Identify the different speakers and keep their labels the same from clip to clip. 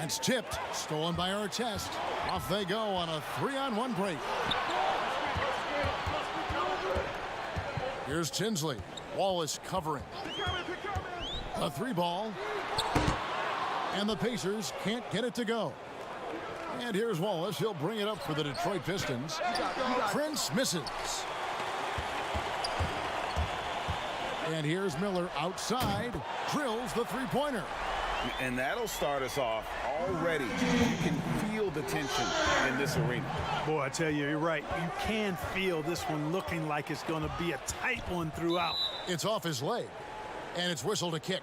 Speaker 1: It's tipped. Stolen by ARTEST. Off they go on a 3-on-1 break. Here's Tinsley. Wallace covering. A 3-ball. And the Pacers can't get it to go. And here's Wallace. He'll bring it up for the Detroit Pistons. Prince misses. And here's Miller outside. Drills the three-pointer.
Speaker 2: And that'll start us off already. You can feel the tension in this arena.
Speaker 3: Boy, I tell you, you're right. You can feel this one looking like it's going to be a tight one throughout.
Speaker 1: It's off his leg. And it's whistled a kick.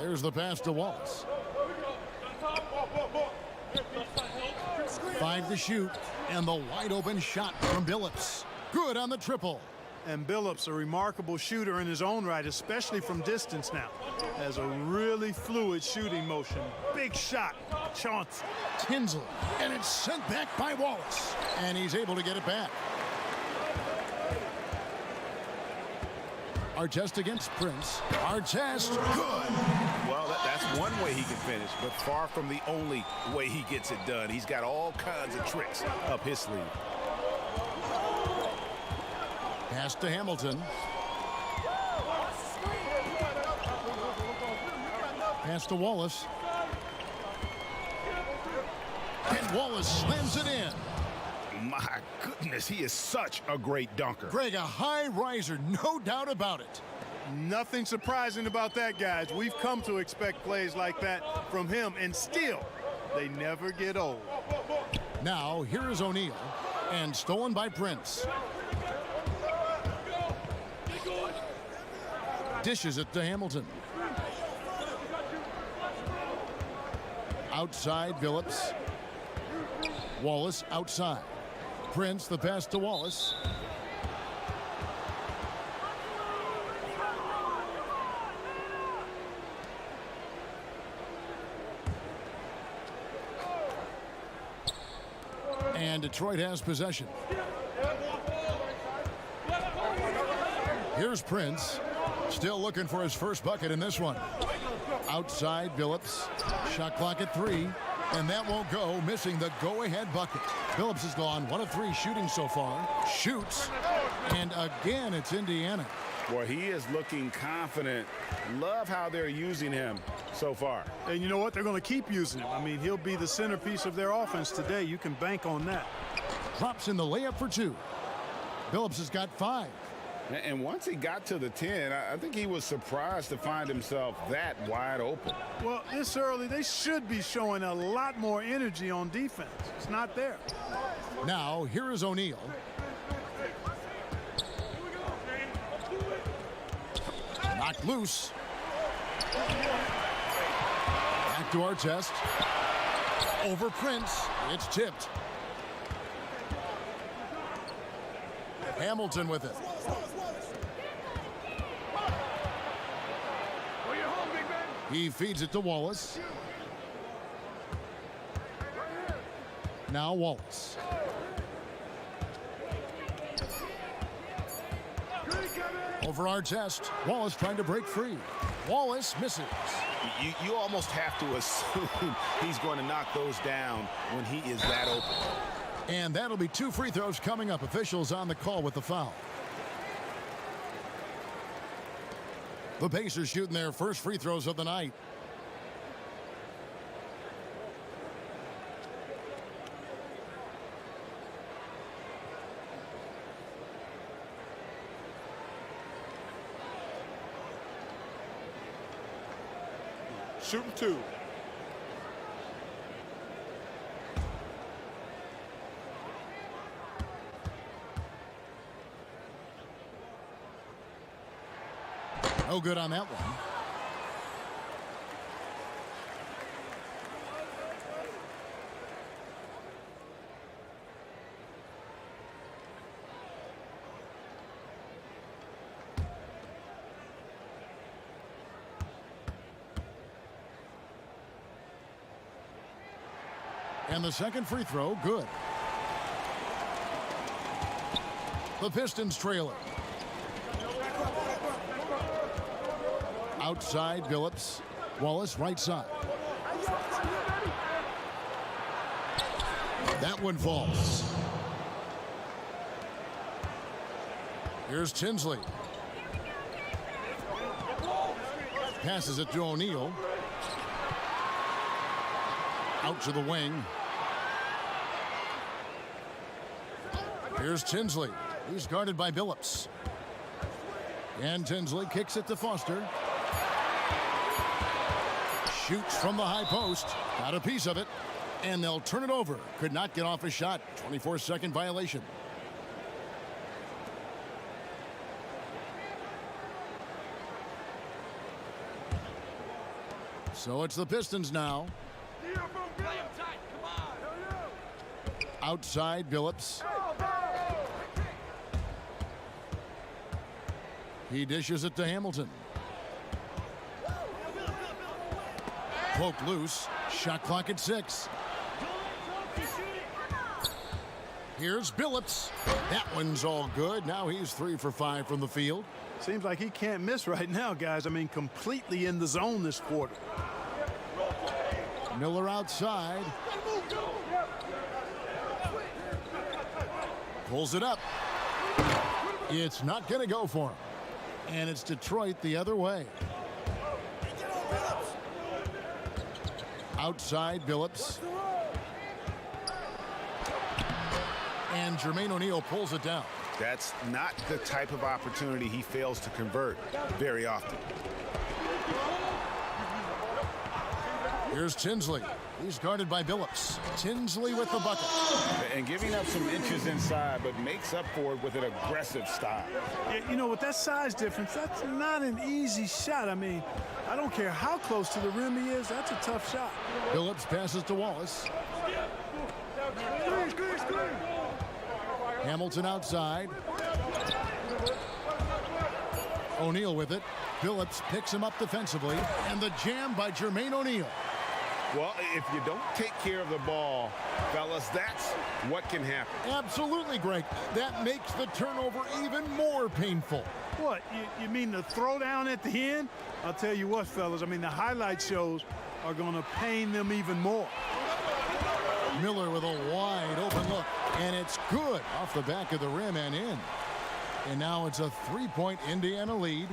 Speaker 1: There's the pass to Wallace. 5 to shoot, and the wide open shot from Billups. Good on the triple.
Speaker 3: And Billups, a remarkable shooter in his own right, especially from distance now. Has a really fluid shooting motion. Big shot, chance.
Speaker 1: Tinsley, and it's sent back by Wallace. And he's able to get it back. Artest against Prince. Artest, good.
Speaker 2: Well, that's one way he can finish, but far from the only way he gets it done. He's got all kinds of tricks up his sleeve.
Speaker 1: Pass to Hamilton. Pass to Wallace. And Wallace slams it in.
Speaker 2: My goodness, he is such a great dunker.
Speaker 1: Greg, a high riser, no doubt about it.
Speaker 3: Nothing surprising about that, guys. We've come to expect plays like that from him, and still, they never get old.
Speaker 1: Now, here is O'Neal, and stolen by Prince. Dishes it to Hamilton. Outside, Billups. Wallace outside. Prince, the pass to Wallace. And Detroit has possession. Here's Prince. Still looking for his first bucket in this one. Outside, Billups. Shot clock at 3. And that won't go, missing the go-ahead bucket. Billups has gone 1 of 3 shooting so far. Shoots. And again, it's Indiana.
Speaker 2: Boy, he is looking confident. Love how they're using him so far.
Speaker 3: And you know what? They're going to keep using him. I mean, he'll be the centerpiece of their offense today. You can bank on that.
Speaker 1: Drops in the layup for 2. Billups has got 5.
Speaker 2: And once he got to the 10, I think he was surprised to find himself that wide open.
Speaker 3: Well, this early, they should be showing a lot more energy on defense. It's not there.
Speaker 1: Now, here is O'Neal. Knocked loose. Back to Artest. Over Prince. It's tipped. Hamilton with it. He feeds it to Wallace. Now Wallace. Over Artest. Wallace trying to break free. Wallace misses.
Speaker 2: You almost have to assume he's going to knock those down when he is that open.
Speaker 1: And that'll be 2 free throws coming up. Officials on the call with the foul. The Pacers shooting their first free throws of the night.
Speaker 3: Shooting 2.
Speaker 1: No good on that one. And the second free throw, good. The Pistons trail it. Outside, Billups. Wallace, right side. That one falls. Here's Tinsley. Passes it to O'Neal. Out to the wing. Here's Tinsley. He's guarded by Billups. And Tinsley kicks it to Foster. Shoots from the high post. Got a piece of it. And they'll turn it over. Could not get off a shot. 24-second violation. So it's the Pistons now. Outside, Billups. He dishes it to Hamilton. Poke loose. Shot clock at 6. Here's Billups. That one's all good. Now he's 3 for 5 from the field.
Speaker 3: Seems like he can't miss right now, guys. I mean, completely in the zone this quarter.
Speaker 1: Miller outside. Pulls it up. It's not going to go for him. And it's Detroit the other way. Outside, Billups. And Jermaine O'Neal pulls it down.
Speaker 2: That's not the type of opportunity he fails to convert very often.
Speaker 1: Here's Tinsley. He's guarded by Billups. Tinsley with the bucket.
Speaker 2: And giving up some inches inside, but makes up for it with an aggressive style.
Speaker 3: Yeah, you know, with that size difference, that's not an easy shot. I mean, I don't care how close to the rim he is. That's a tough shot.
Speaker 1: Billups passes to Wallace. Hamilton outside. O'Neal with it. Billups picks him up defensively. And the jam by Jermaine O'Neal.
Speaker 2: Well, if you don't take care of the ball, fellas, that's what can happen.
Speaker 1: Absolutely, Greg. That makes the turnover even more painful.
Speaker 3: What, you mean the throwdown at the end? I'll tell you what, fellas, I mean, the highlight shows are going to pain them even more.
Speaker 1: Miller with a wide open look, and it's good off the back of the rim and in. And now it's a 3-point Indiana lead.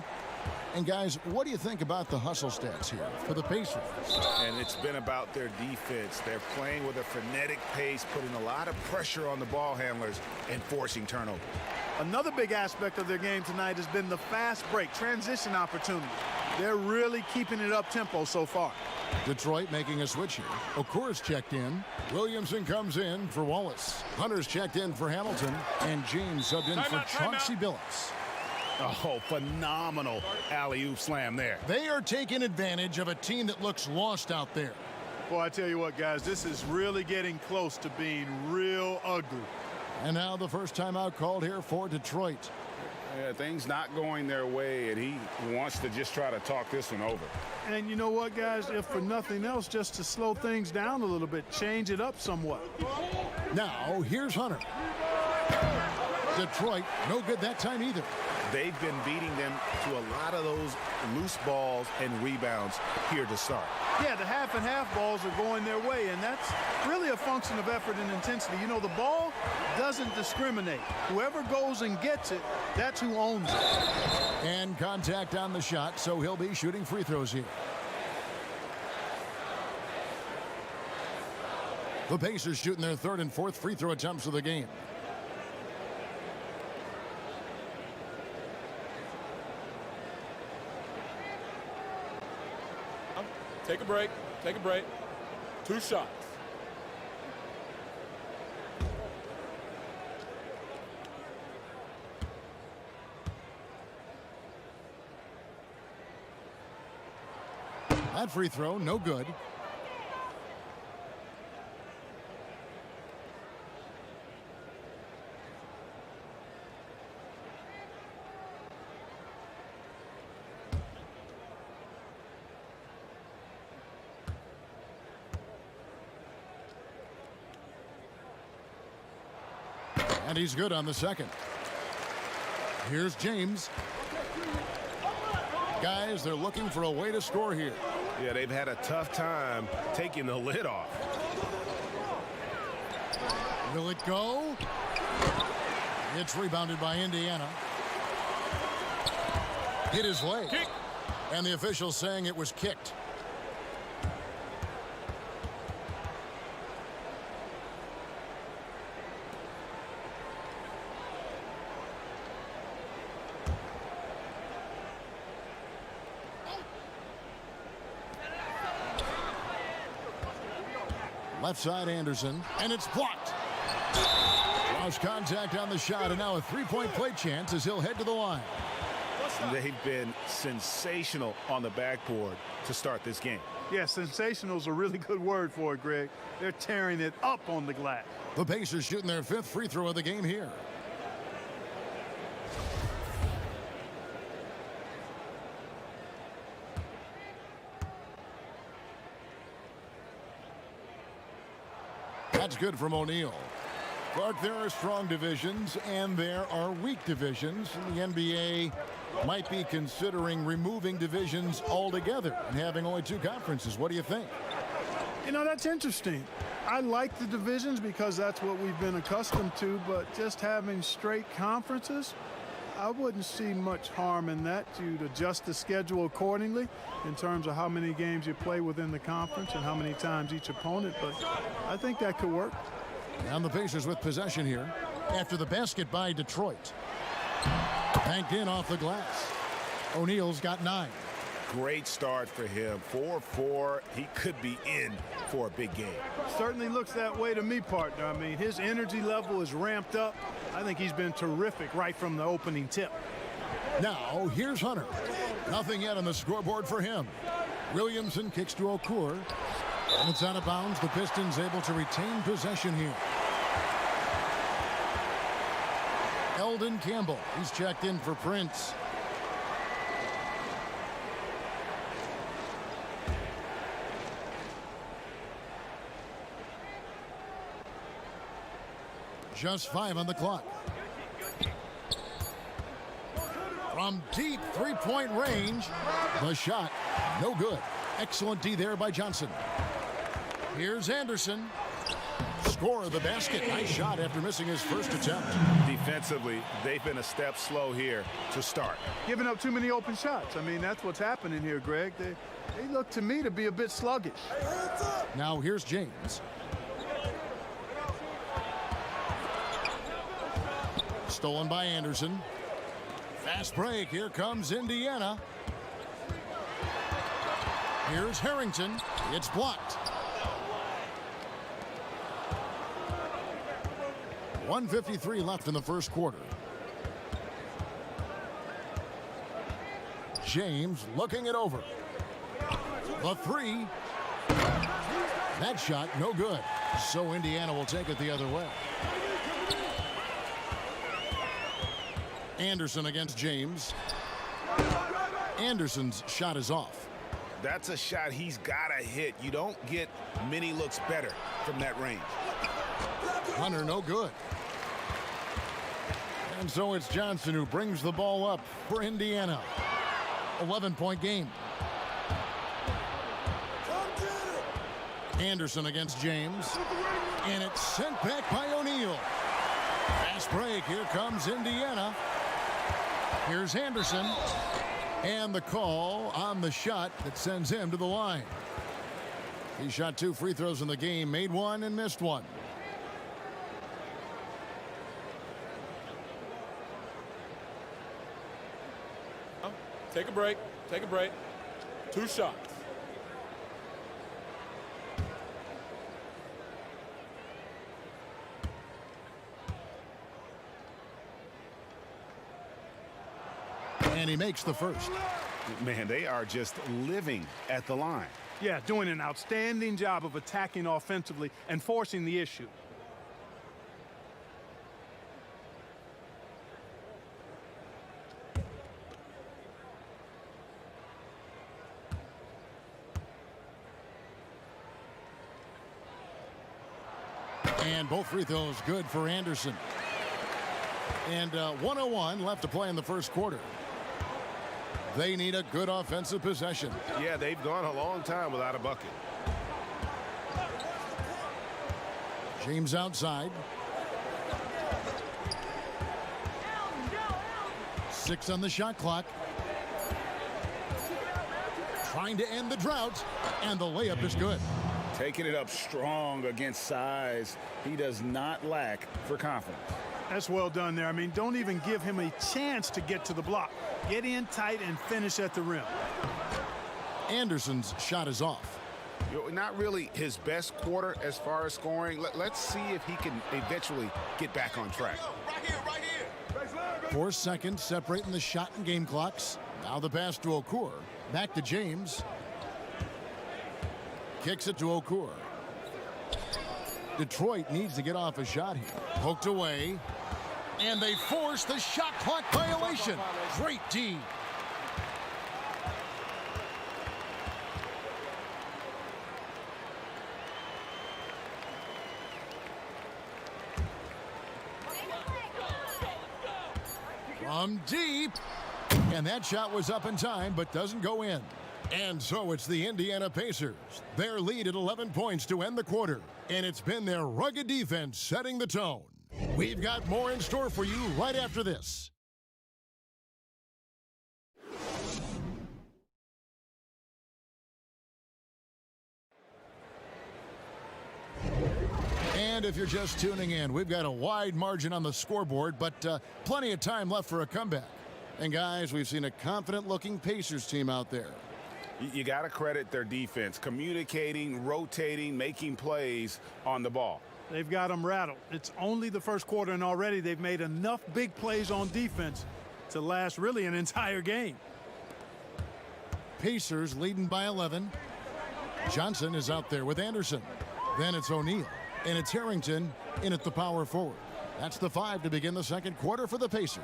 Speaker 1: And guys, what do you think about the hustle stats here for the Pacers?
Speaker 2: And it's been about their defense. They're playing with a frenetic pace, putting a lot of pressure on the ball handlers and forcing turnover.
Speaker 3: Another big aspect of their game tonight has been the fast break, transition opportunity. They're really keeping it up tempo so far.
Speaker 1: Detroit making a switch here. Okur's checked in. Williamson comes in for Wallace. Hunter's checked in for Hamilton. And James subbed in for Chauncey Billups.
Speaker 2: Oh, phenomenal alley-oop slam there.
Speaker 1: They are taking advantage of a team that looks lost out there.
Speaker 3: Boy, I tell you what, guys, this is really getting close to being real ugly.
Speaker 1: And now the first timeout called here for Detroit.
Speaker 2: Yeah, things not going their way, and he wants to just try to talk this one over.
Speaker 3: And you know what, guys, if for nothing else, just to slow things down a little bit, change it up somewhat.
Speaker 1: Now, here's Hunter. Detroit, no good that time either.
Speaker 2: They've been beating them to a lot of those loose balls and rebounds here to start.
Speaker 3: Yeah, the half and half balls are going their way, and that's really a function of effort and intensity. You know, the ball doesn't discriminate. Whoever goes and gets it, that's who owns it.
Speaker 1: And contact on the shot, so he'll be shooting free throws here. The Pacers shooting their third and fourth free throw attempts of the game.
Speaker 4: Take a break. Take a break. 2 shots.
Speaker 1: That free throw, no good. And he's good on the second. Here's James. Guys, they're looking for a way to score here.
Speaker 2: Yeah, they've had a tough time taking the lid off.
Speaker 1: Will it go? It's rebounded by Indiana. Hit his way.
Speaker 4: Kick.
Speaker 1: And the official saying it was kicked. Left side Anderson, and it's blocked. Lost contact on the shot, and now a three-point play chance as he'll head to the line.
Speaker 2: They've been sensational on the backboard to start this game.
Speaker 3: Yeah, sensational is a really good word for it, Greg. They're tearing it up on the glass.
Speaker 1: The Pacers shooting their 5th free throw of the game here. That's good from O'Neal. Clark, there are strong divisions and there are weak divisions. The NBA might be considering removing divisions altogether and having only 2 conferences. What do you think?
Speaker 3: You know, that's interesting. I like the divisions because that's what we've been accustomed to, but just having straight conferences, I wouldn't see much harm in that. You'd adjust the schedule accordingly in terms of how many games you play within the conference and how many times each opponent, but I think that could work.
Speaker 1: And the Pacers with possession here after the basket by Detroit. Banked in off the glass. O'Neal's got 9.
Speaker 2: Great start for him. 4-4. He could be in for a big game.
Speaker 3: Certainly looks that way to me, partner. I mean, his energy level is ramped up. I think he's been terrific right from the opening tip.
Speaker 1: Now, here's Hunter. Nothing yet on the scoreboard for him. Williamson kicks to Okur. And it's out of bounds. The Pistons able to retain possession here. Eldon Campbell. He's checked in for Prince. Just 5 on the clock. From deep three-point range, the shot, no good. Excellent D there by Johnson. Here's Anderson. Score of the basket. Nice shot after missing his first attempt.
Speaker 2: Defensively, they've been a step slow here to start.
Speaker 3: Giving up too many open shots. I mean, that's what's happening here, Greg. They look to me to be a bit sluggish.
Speaker 1: Now here's James. Stolen by Anderson. Fast break. Here comes Indiana. Here's Harrington. It's blocked. 1:53 left in the first quarter. James looking it over. The 3. That shot no good. So Indiana will take it the other way. Anderson against James. Anderson's shot is off.
Speaker 2: That's a shot he's got to hit. You don't get many looks better from that range.
Speaker 1: Hunter no good. And so it's Johnson who brings the ball up for Indiana. 11-point game. Anderson against James. And it's sent back by O'Neal. Fast break. Here comes Indiana. Here's Anderson. And the call on the shot that sends him to the line. He shot 2 free throws in the game, made 1 and missed 1.
Speaker 4: Take a break. Take a break. 2 shots.
Speaker 1: And he makes the first.
Speaker 2: Man, they are just living at the line.
Speaker 3: Yeah, doing an outstanding job of attacking offensively and forcing the issue.
Speaker 1: And both free throws good for Anderson. And 1:01 left to play in the first quarter. They need a good offensive possession.
Speaker 2: Yeah, they've gone a long time without a bucket.
Speaker 1: James outside. 6 on the shot clock. Trying to end the drought, and the layup is good.
Speaker 5: Taking it up strong against size. He does not lack for confidence.
Speaker 3: That's well done there. I mean, don't even give him a chance to get to the block. Get in tight and finish at the rim.
Speaker 1: Anderson's shot is off.
Speaker 2: Not really his best quarter as far as scoring. Let's see if he can eventually get back on track.
Speaker 1: 4 seconds separating the shot and game clocks. Now the pass to Okur. Back to James. Kicks it to Okur. Detroit needs to get off a shot here. Poked away. And they force the shot clock violation. Great D. From deep. And that shot was up in time, but doesn't go in. And so it's the Indiana Pacers. Their lead at 11 points to end the quarter. And it's been their rugged defense setting the tone. We've got more in store for you right after this. And if you're just tuning in, we've got a wide margin on the scoreboard, but plenty of time left for a comeback. And guys, we've seen a confident-looking Pacers team out there.
Speaker 2: You got to credit their defense, communicating, rotating, making plays on the ball.
Speaker 3: They've got them rattled. It's only the first quarter, and already they've made enough big plays on defense to last really an entire game.
Speaker 1: Pacers leading by 11. Johnson is out there with Anderson. Then it's O'Neal. And it's Harrington in at the power forward. That's the 5 to begin the second quarter for the Pacers.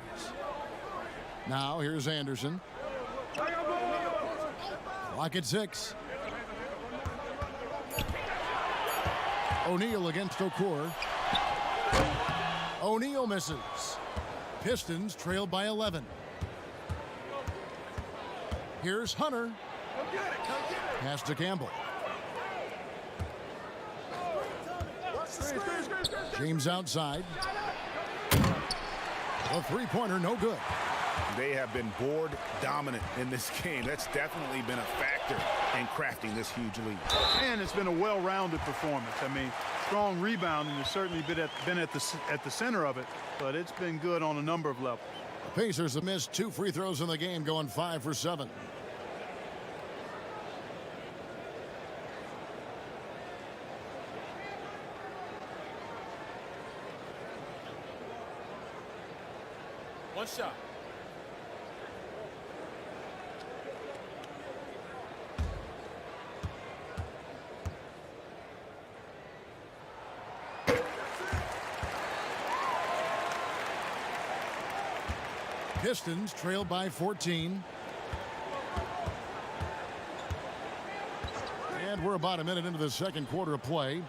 Speaker 1: Now here's Anderson. Clock at 6. O'Neal against Okur. O'Neal misses. Pistons trailed by 11. Here's Hunter. Pass to Campbell. James outside. A three-pointer, no good.
Speaker 2: They have been board dominant in this game. That's definitely been a factor in crafting this huge lead.
Speaker 3: And it's been a well-rounded performance. I mean, strong rebounding has certainly been at the center of it, but it's been good on a number of levels.
Speaker 1: The Pacers have missed 2 free throws in the game, going 5 for 7.
Speaker 4: One shot.
Speaker 1: Pistons trail by 14. And we're about a minute into the second quarter of play.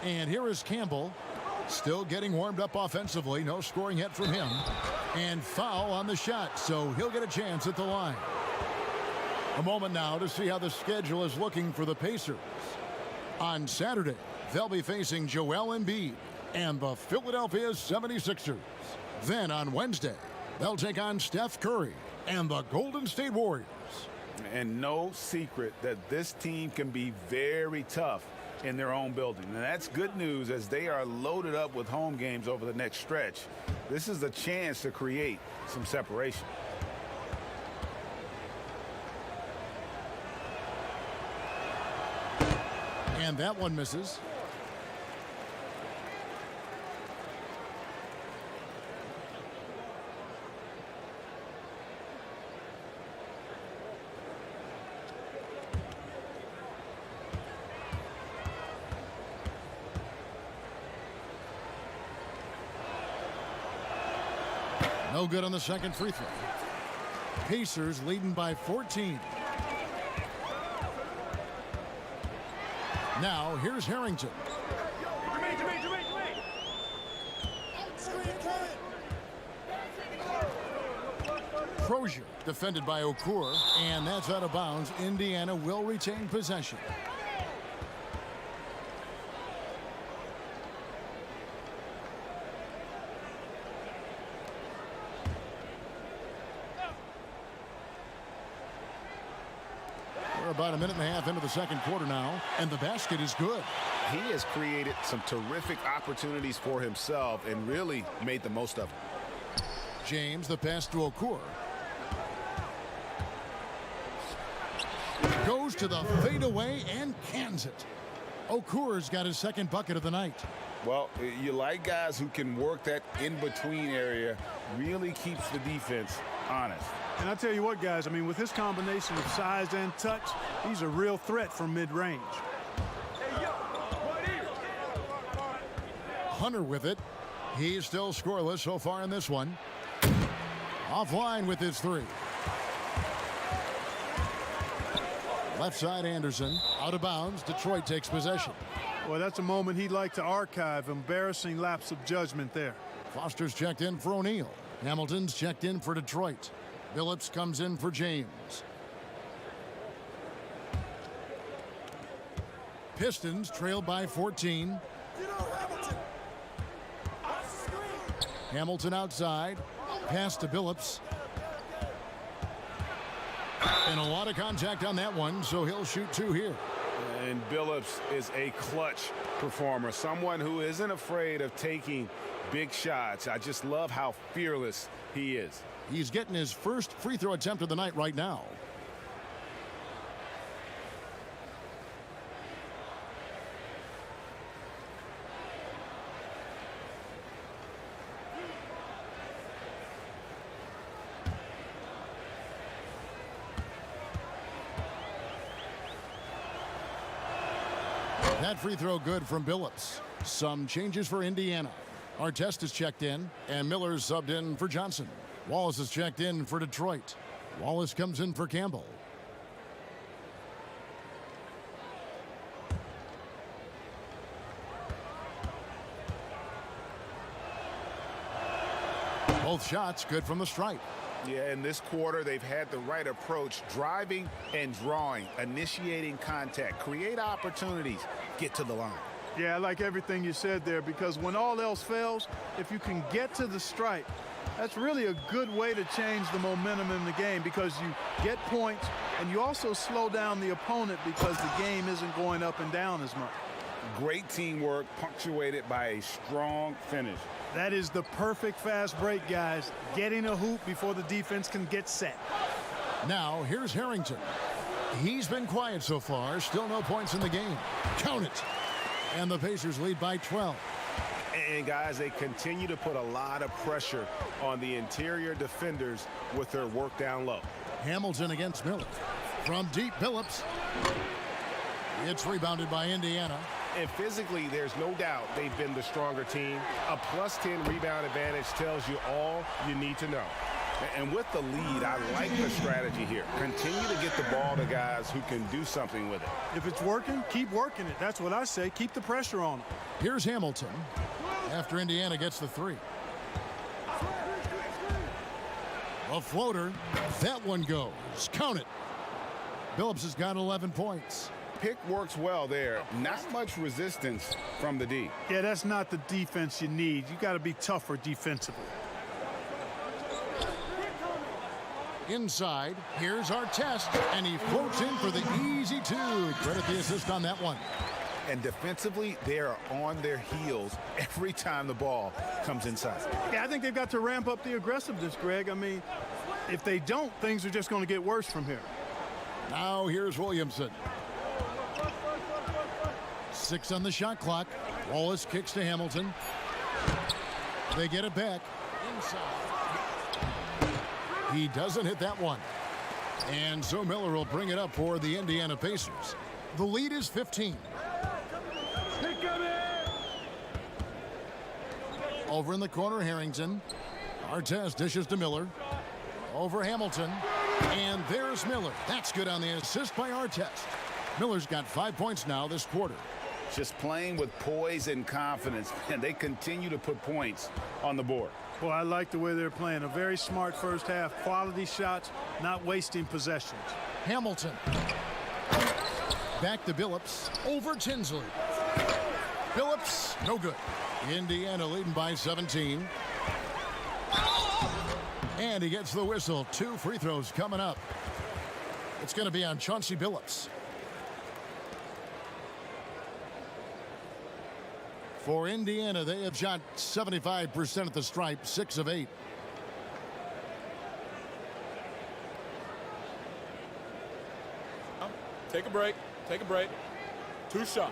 Speaker 1: And here is Campbell. Still getting warmed up offensively. No scoring yet from him. And foul on the shot, so he'll get a chance at the line. A moment now to see how the schedule is looking for the Pacers. On Saturday, they'll be facing Joel Embiid and the Philadelphia 76ers. Then on Wednesday, they'll take on Steph Curry and the Golden State Warriors.
Speaker 2: And no secret that this team can be very tough in their own building. And that's good news as they are loaded up with home games over the next stretch. This is a chance to create some separation.
Speaker 1: And that one misses. No good on the second free throw. Pacers leading by 14. Now here's Harrington. Crozier, defended by Okur, and that's out of bounds. Indiana will retain possession. We're about a minute and a half into the second quarter now, and the basket is good.
Speaker 5: He has created some terrific opportunities for himself and really made the most of it.
Speaker 1: James, the pass to Okur. Goes to the fadeaway and cans it. Okur's got his second bucket of the night.
Speaker 5: Well, you like guys who can work that in-between area, really keeps the defense honest.
Speaker 3: And I tell you what, guys, I mean, with his combination of size and touch, he's a real threat from mid-range.
Speaker 1: Hunter with it. He's still scoreless so far in this one. Offline with his three. Left side Anderson. Out of bounds. Detroit takes possession.
Speaker 3: Well, that's a moment he'd like to archive. Embarrassing lapse of judgment there.
Speaker 1: Foster's checked in for O'Neal. Hamilton's checked in for Detroit. Billups comes in for James. Pistons trail by 14. Hamilton outside. Pass to Billups. And a lot of contact on that one, so he'll shoot two here.
Speaker 5: And Billups is a clutch performer, someone who isn't afraid of taking big shots. I just love how fearless he is.
Speaker 1: He's getting his first free throw attempt of the night right now. That free throw good from Billups. Some changes for Indiana. Artest is checked in, and Miller's subbed in for Johnson. Wallace is checked in for Detroit. Wallace comes in for Campbell. Both shots good from the stripe.
Speaker 5: Yeah, in this quarter, they've had the right approach, driving and drawing, initiating contact, create opportunities, get to the line.
Speaker 3: Yeah, I like everything you said there, because when all else fails, if you can get to the stripe, that's really a good way to change the momentum in the game, because you get points and you also slow down the opponent because the game isn't going up and down as much.
Speaker 5: Great teamwork punctuated by a strong finish.
Speaker 3: That is the perfect fast break, guys. Getting a hoop before the defense can get set.
Speaker 1: Now, here's Harrington. He's been quiet so far. Still no points in the game. Count it. And the Pacers lead by 12.
Speaker 5: And, guys, they continue to put a lot of pressure on the interior defenders with their work down low.
Speaker 1: Hamilton against Miller. From deep, Billups. It's rebounded by Indiana.
Speaker 5: And physically, there's no doubt they've been the stronger team. A +10 rebound advantage tells you all you need to know. And with the lead, I like the strategy here. Continue to get the ball to guys who can do something with it.
Speaker 3: If it's working, keep working it. That's what I say. Keep the pressure on them.
Speaker 1: Here's Hamilton after Indiana gets the three. A floater. That one goes. Count it. Billups has got 11 points.
Speaker 5: Pick works well there. Not much resistance from the D.
Speaker 3: Yeah, that's not the defense you need. You got to be tougher defensively.
Speaker 1: Inside, here's Artest, and he floats in for the easy two. Credit the assist on that one.
Speaker 5: And defensively, they are on their heels every time the ball comes inside.
Speaker 3: Yeah, I think they've got to ramp up the aggressiveness, Greg. I mean, if they don't, things are just going to get worse from here.
Speaker 1: Now here's Williamson. 6 on the shot clock. Wallace kicks to Hamilton. They get it back. Inside. He doesn't hit that one. And so Miller will bring it up for the Indiana Pacers. The lead is 15. Over in the corner, Harrington. Artest dishes to Miller. Over Hamilton. And there's Miller. That's good on the assist by Artest. Miller's got 5 points now this quarter.
Speaker 5: Just playing with poise and confidence, and they continue to put points on the board.
Speaker 3: Well, I like the way they're playing. A very smart first half. Quality shots, not wasting possessions.
Speaker 1: Hamilton. Back to Billups. Over Tinsley. Billups, no good. Indiana leading by 17. And he gets the whistle. 2 free throws coming up. It's going to be on Chauncey Billups. For Indiana, they have shot 75% at the stripe, 6 of 8.
Speaker 4: Take a break. Take a break. 2 shots.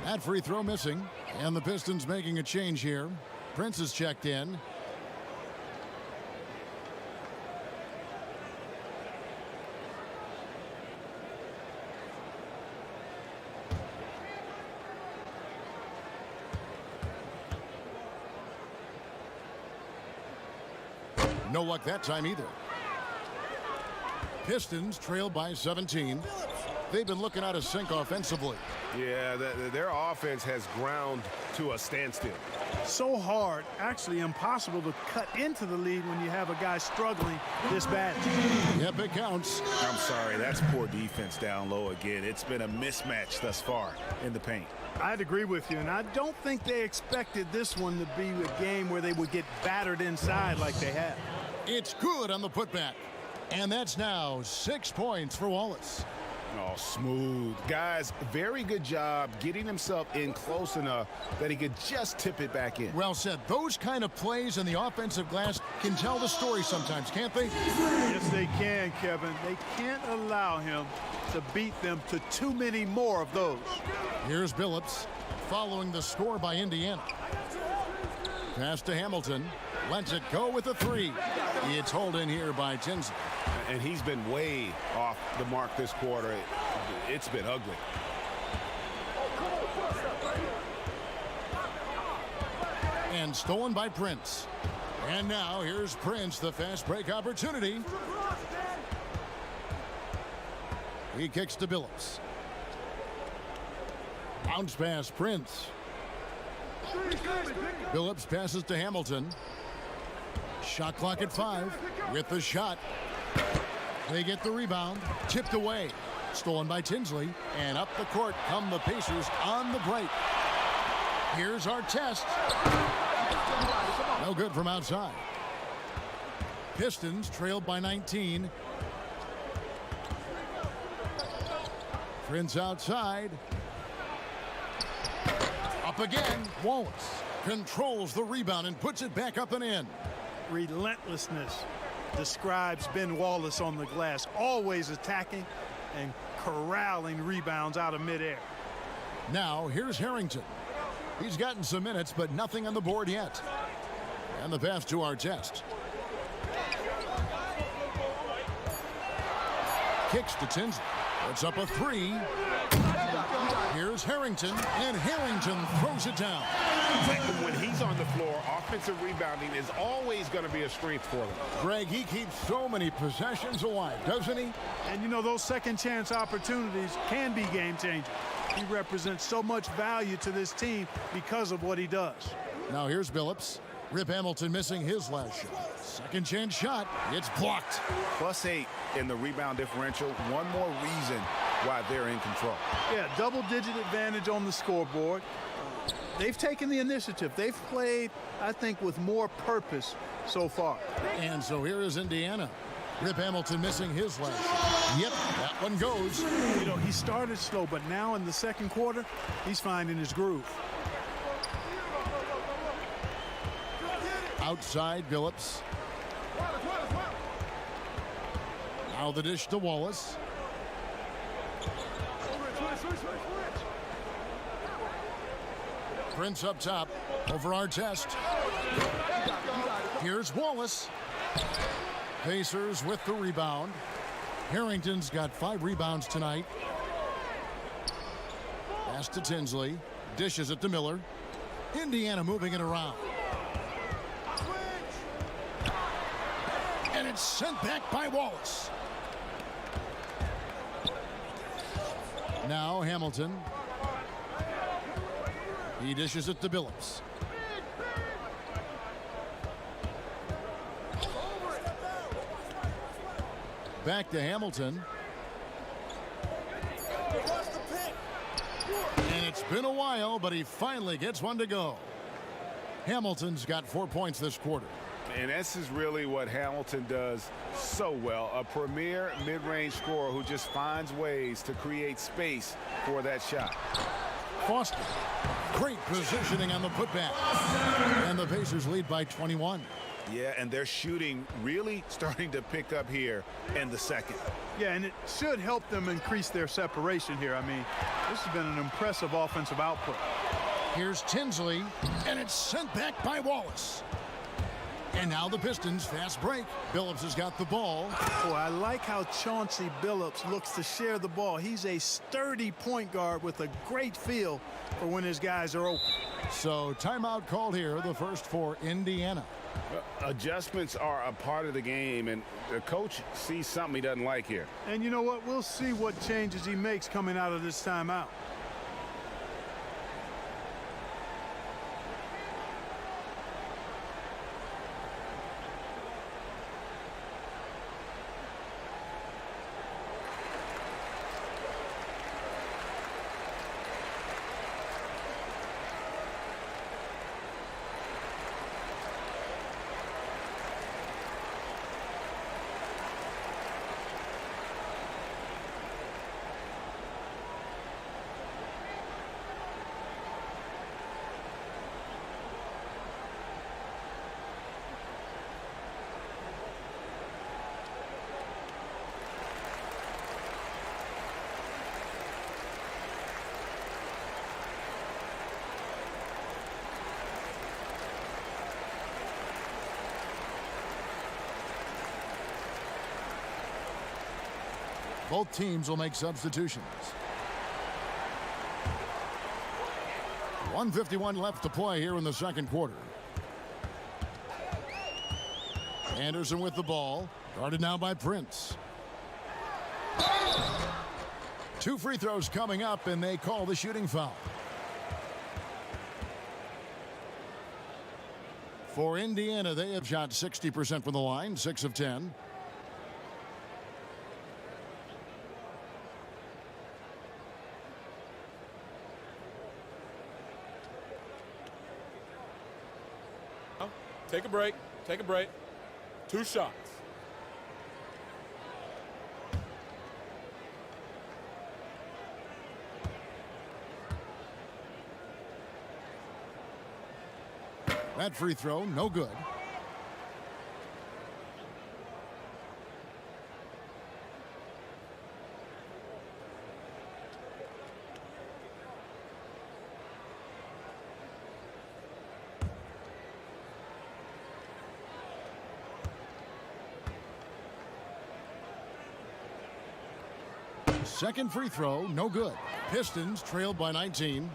Speaker 1: That free throw missing. And the Pistons making a change here. Prince is checked in. No luck that time either. Pistons trail by 17. They've been looking out of sync offensively.
Speaker 5: Yeah, their offense has ground to a standstill.
Speaker 3: So hard, actually impossible to cut into the lead when you have a guy struggling this bad.
Speaker 1: Yep, it counts.
Speaker 2: I'm sorry, that's poor defense down low again. It's been a mismatch thus far in the paint.
Speaker 3: I'd agree with you, and I don't think they expected this one to be a game where they would get battered inside like they have.
Speaker 1: It's good on the putback. And that's now 6 points for Wallace.
Speaker 2: Oh, smooth. Guys, very good job getting himself in close enough that he could just tip it back in.
Speaker 1: Well said. Those kind of plays in the offensive glass can tell the story sometimes, can't they?
Speaker 3: Yes, they can, Kevin. They can't allow him to beat them to too many more of those.
Speaker 1: Here's Billups following the score by Indiana. Pass to Hamilton. Lets it go with a 3. It's hauled in here by Tinsley.
Speaker 5: And he's been way off the mark this quarter. It's been ugly.
Speaker 1: And stolen by Prince. And now here's Prince, the fast break opportunity. He kicks to Billups. Bounce pass, Prince. Billups passes to Hamilton. Shot clock at 5 with the shot. They get the rebound. Tipped away. Stolen by Tinsley. And up the court come the Pacers on the break. Here's ARTEST. No good from outside. Pistons trailed by 19. Prince outside. Up again. Wallace controls the rebound and puts it back up and in.
Speaker 3: Relentlessness describes Ben Wallace on the glass, always attacking and corralling rebounds out of midair.
Speaker 1: Now here's Harrington. He's gotten some minutes, but nothing on the board yet. And the pass to ARTEST. Kicks to Tinsley. It's up a 3. Here's Harrington, and Harrington throws it down.
Speaker 5: When he's on the floor, offensive rebounding is always going to be a strength for them.
Speaker 1: Greg, he keeps so many possessions alive, doesn't he?
Speaker 3: And you know, those second chance opportunities can be game changing. He represents so much value to this team because of what he does.
Speaker 1: Now here's Billups. Rip Hamilton missing his last shot. Second chance shot. It's blocked.
Speaker 2: +8 in the rebound differential. One more reason why they're in control.
Speaker 3: Yeah, double-digit advantage on the scoreboard. They've taken the initiative. They've played, I think, with more purpose so far.
Speaker 1: And so here is Indiana. Rip Hamilton missing his last shot. Yep, that one goes.
Speaker 3: You know, he started slow, but now in the second quarter, he's finding his groove.
Speaker 1: Outside, Billups. Now the dish to Wallace. Prince up top over ARTEST. Here's Wallace. Pacers with the rebound. Harrington's got 5 rebounds tonight. Pass to Tinsley. Dishes it to Miller. Indiana moving it around. And it's sent back by Wallace. Now Hamilton. He dishes it to Billups. Back to Hamilton. And it's been a while, but he finally gets one to go. Hamilton's got 4 points this quarter.
Speaker 2: And this is really what Hamilton does so well. A premier mid-range scorer who just finds ways to create space for that shot.
Speaker 1: Foster. Great positioning on the putback. And the Pacers lead by 21.
Speaker 2: Yeah, and their shooting really starting to pick up here in the second.
Speaker 3: Yeah, and it should help them increase their separation here. I mean, this has been an impressive offensive output.
Speaker 1: Here's Tinsley, and it's sent back by Wallace. And now the Pistons fast break. Billups has got the ball.
Speaker 3: Oh, I like how Chauncey Billups looks to share the ball. He's a sturdy point guard with a great feel for when his guys are open.
Speaker 1: So timeout called here, the first for Indiana.
Speaker 2: Adjustments are a part of the game, and the coach sees something he doesn't like here.
Speaker 3: And you know what? We'll see what changes he makes coming out of this timeout.
Speaker 1: Both teams will make substitutions. 1:51 left to play here in the second quarter. Anderson with the ball, guarded now by Prince. 2 free throws coming up, and they call the shooting foul. For Indiana, they have shot 60% from the line, 6 of 10.
Speaker 4: Take a break. Take a break. 2 shots.
Speaker 1: That free throw, no good. Second free throw, no good. Pistons trailed by 19.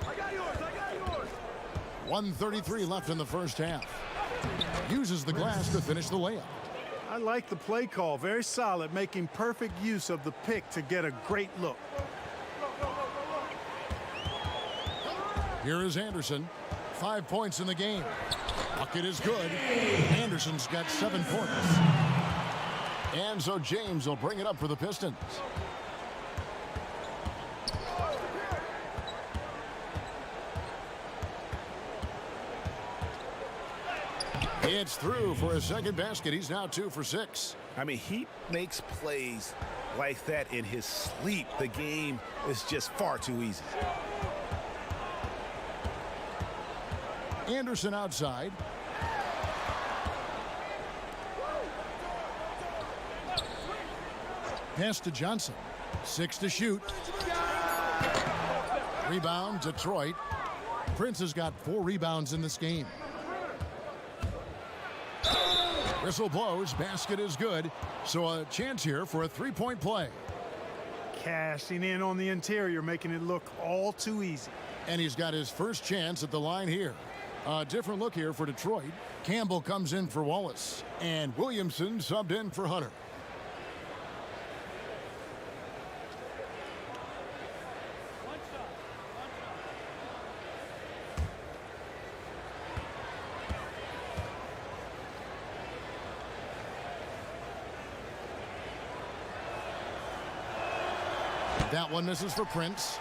Speaker 6: I got yours.
Speaker 1: 1:33 left in the first half. Uses the glass to finish the layup.
Speaker 3: I like the play call. Very solid, making perfect use of the pick to get a great look.
Speaker 1: Here is Anderson. 5 points in the game. Bucket is good. Anderson's got 7 points. And so James will bring it up for the Pistons. It's through for a second basket. He's now 2 for 6.
Speaker 2: I mean, he makes plays like that in his sleep. The game is just far too easy.
Speaker 1: Anderson outside. Pass to Johnson. 6 to shoot. Rebound, Detroit. Prince has got 4 rebounds in this game. Whistle blows. Basket is good. So a chance here for a 3-point play.
Speaker 3: Cashing in on the interior, making it look all too easy.
Speaker 1: And he's got his first chance at the line here. A different look here for Detroit. Campbell comes in for Wallace. And Williamson subbed in for Hunter. That one misses for Prince.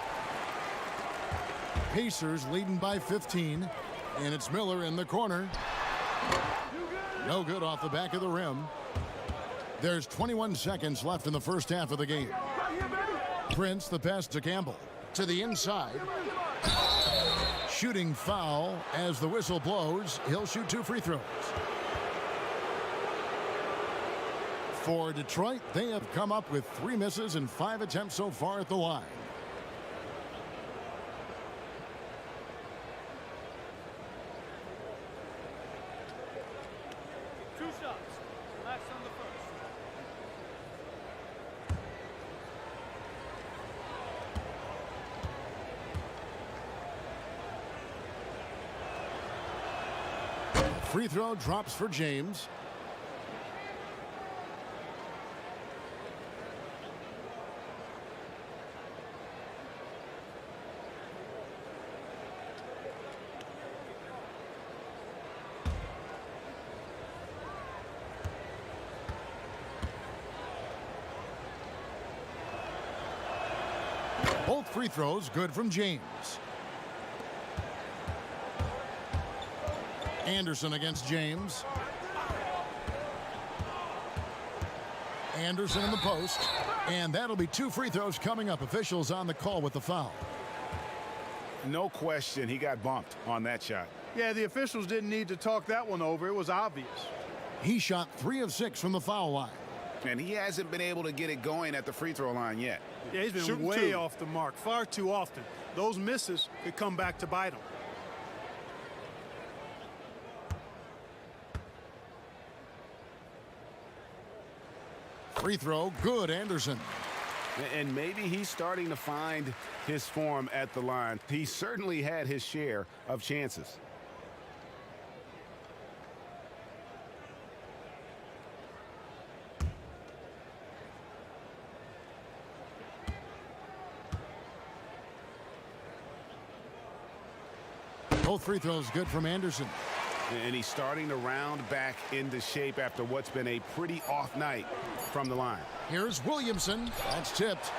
Speaker 1: Pacers leading by 15. And it's Miller in the corner. No good off the back of the rim. There's 21 seconds left in the first half of the game. Prince, the pass to Campbell. To the inside. Shooting foul as the whistle blows. He'll shoot 2 free throws. For Detroit, they have come up with 3 misses and 5 attempts so far at the line. Free throw drops for James. Both free throws good from James. Anderson against James. Anderson in the post. And that'll be 2 free throws coming up. Officials on the call with the foul.
Speaker 2: No question he got bumped on that shot.
Speaker 3: Yeah, the officials didn't need to talk that one over. It was obvious.
Speaker 1: He shot 3 of 6 from the foul line.
Speaker 2: And he hasn't been able to get it going at the free throw line yet.
Speaker 3: Yeah, he's been
Speaker 2: Shooting
Speaker 3: way
Speaker 2: 2.
Speaker 3: off the mark far too often. Those misses could come back to bite him.
Speaker 1: Free throw, good, Anderson.
Speaker 5: And maybe he's starting to find his form at the line. He certainly had his share of chances.
Speaker 1: Both free throws good from Anderson.
Speaker 5: And he's starting to round back into shape after what's been a pretty off night from the line.
Speaker 1: Here's Williamson. That's tipped.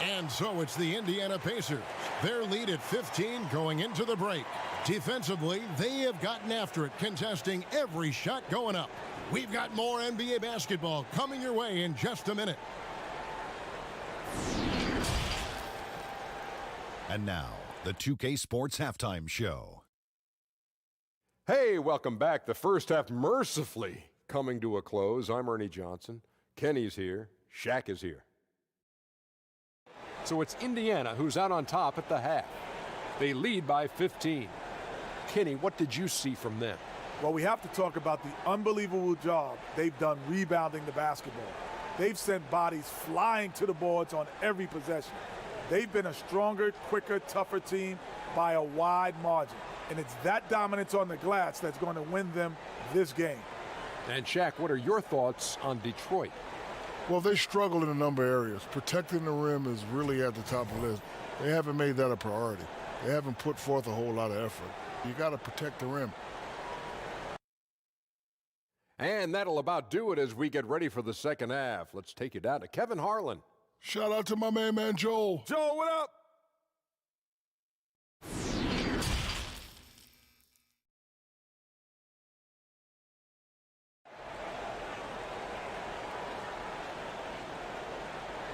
Speaker 1: And so it's the Indiana Pacers. Their lead at 15 going into the break. Defensively, they have gotten after it, contesting every shot going up. We've got more NBA basketball coming your way in just a minute.
Speaker 6: And now, the 2K Sports Halftime Show.
Speaker 7: Hey, welcome back. The first half mercifully coming to a close. I'm Ernie Johnson. Kenny's here. Shaq is here. So it's Indiana who's out on top at the half. They lead by 15. Kenny, what did you see from them?
Speaker 8: Well, we have to talk about the unbelievable job they've done rebounding the basketball. They've sent bodies flying to the boards on every possession. They've been a stronger, quicker, tougher team by a wide margin. And it's that dominance on the glass that's going to win them this game.
Speaker 7: And Shaq, what are your thoughts on Detroit?
Speaker 9: Well, they struggled in a number of areas. Protecting the rim is really at the top of the list. They haven't made that a priority. They haven't put forth a whole lot of effort. You got to protect the rim.
Speaker 7: And that'll about do it as we get ready for the second half. Let's take you down to Kevin Harlan.
Speaker 9: Shout out to my man Joel.
Speaker 8: Joel, what up?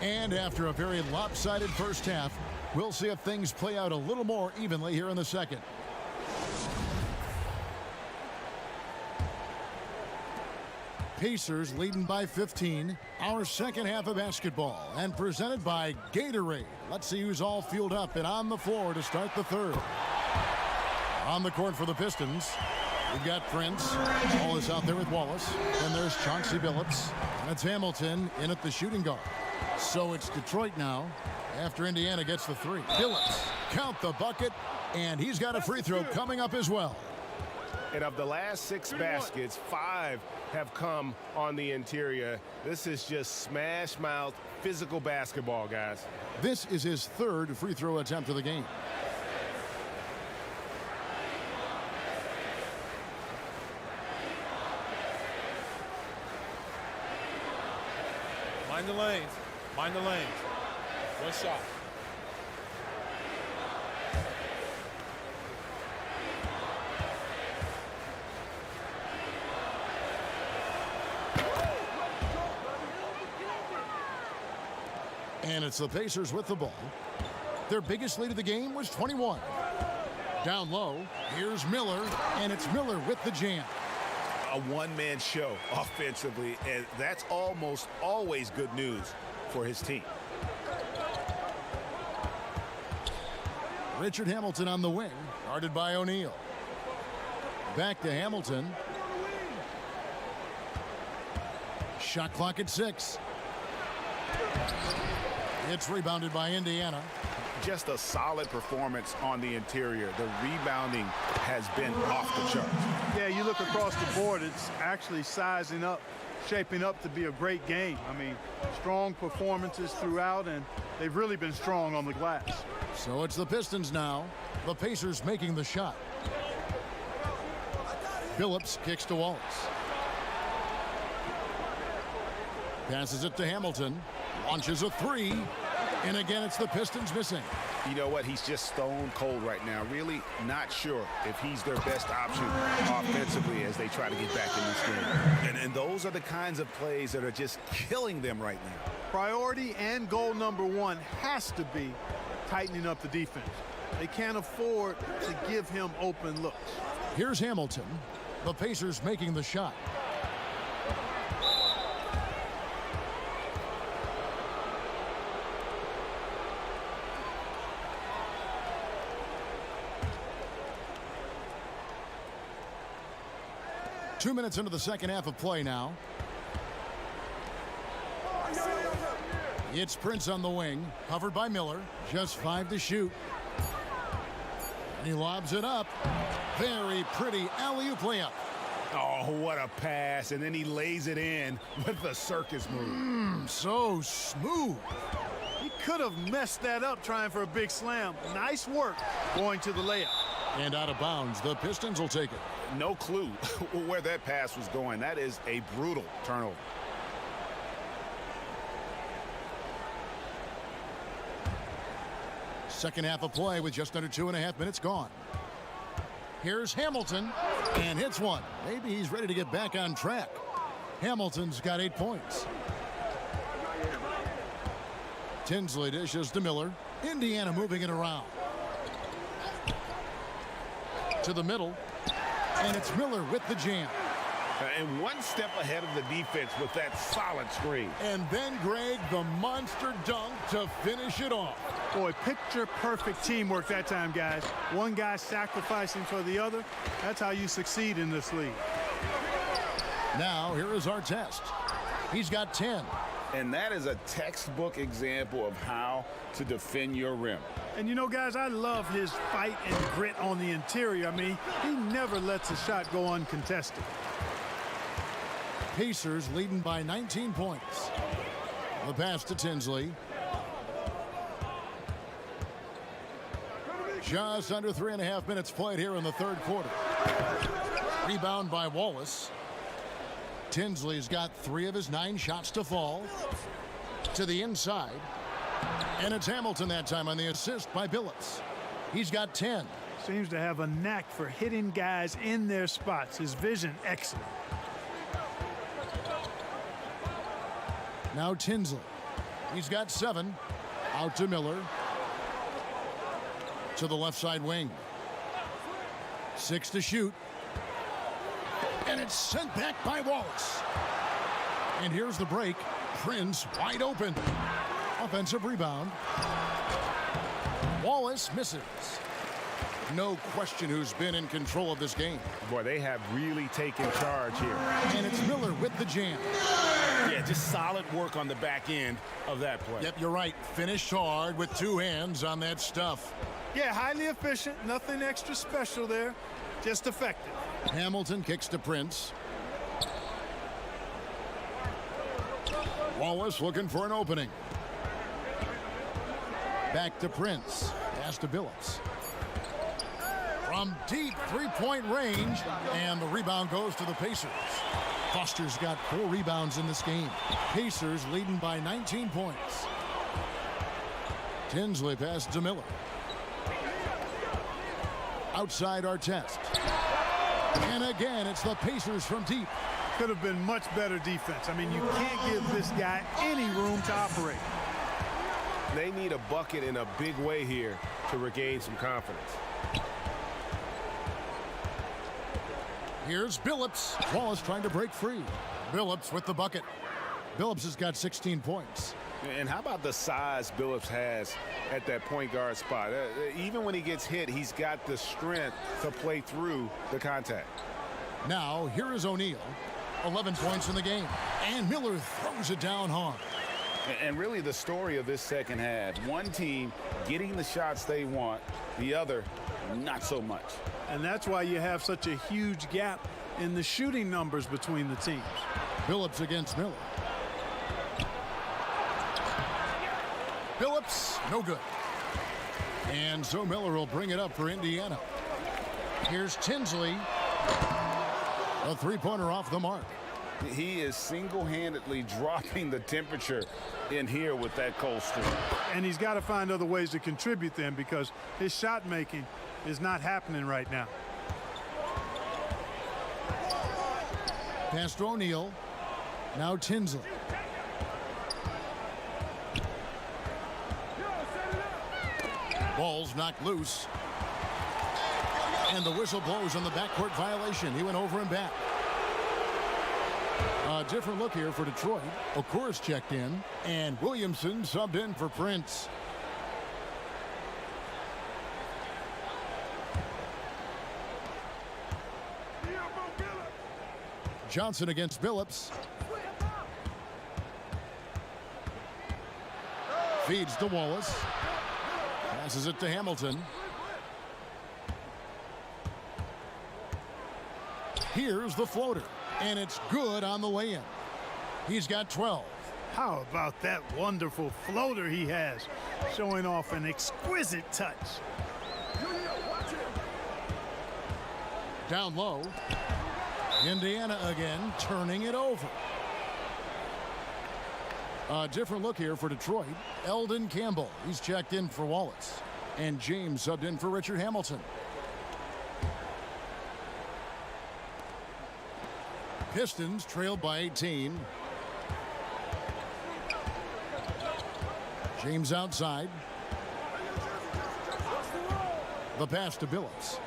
Speaker 1: And after a very lopsided first half, we'll see if things play out a little more evenly here in the second. Pacers leading by 15. Our second half of basketball and presented by Gatorade. Let's see who's all fueled up and on the floor to start the third. On the court for the Pistons, we've got Prince. Wallace out there with Wallace. And there's Chauncey Billups. And it's Hamilton in at the shooting guard. So it's Detroit now after Indiana gets the 3. Billups, count the bucket, and he's got a free throw coming up as well.
Speaker 5: And of the last 6 baskets, 5 have come on the interior. This is just smash mouth physical basketball, guys.
Speaker 1: This is his 3rd free throw attempt of the game.
Speaker 4: Mind the lanes. Mind the lanes. One shot.
Speaker 1: And it's the Pacers with the ball. Their biggest lead of the game was 21. Down low, here's Miller, and it's Miller with the jam.
Speaker 2: A one-man show offensively, and that's almost always good news for his team.
Speaker 1: Richard Hamilton on the wing, guarded by O'Neal. Back to Hamilton. Shot clock at 6. It's rebounded by Indiana.
Speaker 2: Just a solid performance on the interior. The rebounding has been off the charts.
Speaker 3: Yeah, you look across the board, it's actually sizing up, shaping up to be a great game. I mean, strong performances throughout, and they've really been strong on the glass.
Speaker 1: So it's the Pistons now. The Pacers making the shot. Phillips kicks to Wallace. Passes it to Hamilton. Launches a 3. And again, it's the Pistons missing.
Speaker 2: You know what? He's just stone cold right now. Really not sure if he's their best option offensively as they try to get back in this game. And those are the kinds of plays that are just killing them right now.
Speaker 3: Priority and goal number 1 has to be tightening up the defense. They can't afford to give him open looks.
Speaker 1: Here's Hamilton. The Pacers making the shot. Two minutes into the second half of play now. It's Prince on the wing, covered by Miller. Just 5 to shoot. And he lobs it up. Very pretty alley-oop layup.
Speaker 2: Oh, what a pass. And then he lays it in with the circus move.
Speaker 1: So smooth.
Speaker 3: He could have messed that up trying for a big slam. Nice work going to the layup.
Speaker 1: And out of bounds, the Pistons will take it.
Speaker 2: No clue where that pass was going. That is a brutal turnover.
Speaker 1: Second half of play with just under 2.5 minutes gone. Here's Hamilton, and hits one. Maybe he's ready to get back on track. Hamilton's got 8 points. Tinsley dishes to Miller. Indiana moving it around. To the middle, and it's Miller with the jam.
Speaker 2: And one step ahead of the defense with that solid screen.
Speaker 1: And then, Greg, the monster dunk to finish it off.
Speaker 3: Boy, picture-perfect teamwork that time, guys. One guy sacrificing for the other. That's how you succeed in this league.
Speaker 1: Now, here is ARTEST. He's got 10.
Speaker 2: And that is a textbook example of how to defend your rim.
Speaker 3: And you know, guys, I love his fight and grit on the interior. I mean, he never lets a shot go uncontested.
Speaker 1: Pacers leading by 19 points. The pass to Tinsley. Just under 3.5 minutes played here in the third quarter. Rebound by Wallace. Tinsley's got 3 of his 9 shots to fall. To the inside. And it's Hamilton that time on the assist by Billups. He's got 10.
Speaker 3: Seems to have a knack for hitting guys in their spots. His vision, excellent.
Speaker 1: Now Tinsley. He's got 7. Out to Miller. To the left side wing. 6 to shoot. And it's sent back by Wallace. And here's the break. Prince wide open. Offensive rebound. Wallace misses. No question who's been in control of this game.
Speaker 2: Boy, they have really taken charge here.
Speaker 1: And it's Miller with the jam.
Speaker 2: Yeah, just solid work on the back end of that play.
Speaker 1: Yep, you're right. Finished hard with 2 hands on that stuff.
Speaker 3: Yeah, highly efficient. Nothing extra special there. Just effective.
Speaker 1: Hamilton kicks to Prince. Wallace looking for an opening. Back to Prince. Pass to Billups. From deep three-point range, and the rebound goes to the Pacers. Foster's got 4 rebounds in this game. Pacers leading by 19 points. Tinsley passes to Miller. Outside ARTEST. And again, it's the Pacers from deep.
Speaker 3: Could have been much better defense. I mean, you can't give this guy any room to operate.
Speaker 5: They need a bucket in a big way here to regain some confidence.
Speaker 1: Here's Billups. Wallace trying to break free. Billups with the bucket. Billups has got 16 points.
Speaker 2: And how about the size Billups has at that point guard spot? Even when he gets hit, he's got the strength to play through the contact.
Speaker 1: Now, here is O'Neal. 11 points in the game. And Miller throws it down hard.
Speaker 2: And really the story of this second half, one team getting the shots they want, the other not so much.
Speaker 3: And that's why you have such a huge gap in the shooting numbers between the teams.
Speaker 1: Billups against Miller. Billups, no good. And so Miller will bring it up for Indiana. Here's Tinsley. A three-pointer off the mark.
Speaker 2: He is single-handedly dropping the temperature in here with that cold streak.
Speaker 3: And he's got to find other ways to contribute then, because his shot making is not happening right now.
Speaker 1: Pass to O'Neal. Now Tinsley. Ball's knocked loose. And the whistle blows on the backcourt violation. He went over and back. A different look here for Detroit. Okoro's checked in. And Williamson subbed in for Prince. Johnson against Billups. Feeds to Wallace. Passes it to Hamilton. Here's the floater. And it's good on the way in. He's got 12.
Speaker 3: How about that wonderful floater he has, showing off an exquisite touch.
Speaker 1: Down low. Indiana again, turning it over. A different look here for Detroit. Eldon Campbell, he's checked in for Wallace. And James subbed in for Richard Hamilton. Pistons trailed by 18. James outside. The pass to Billups.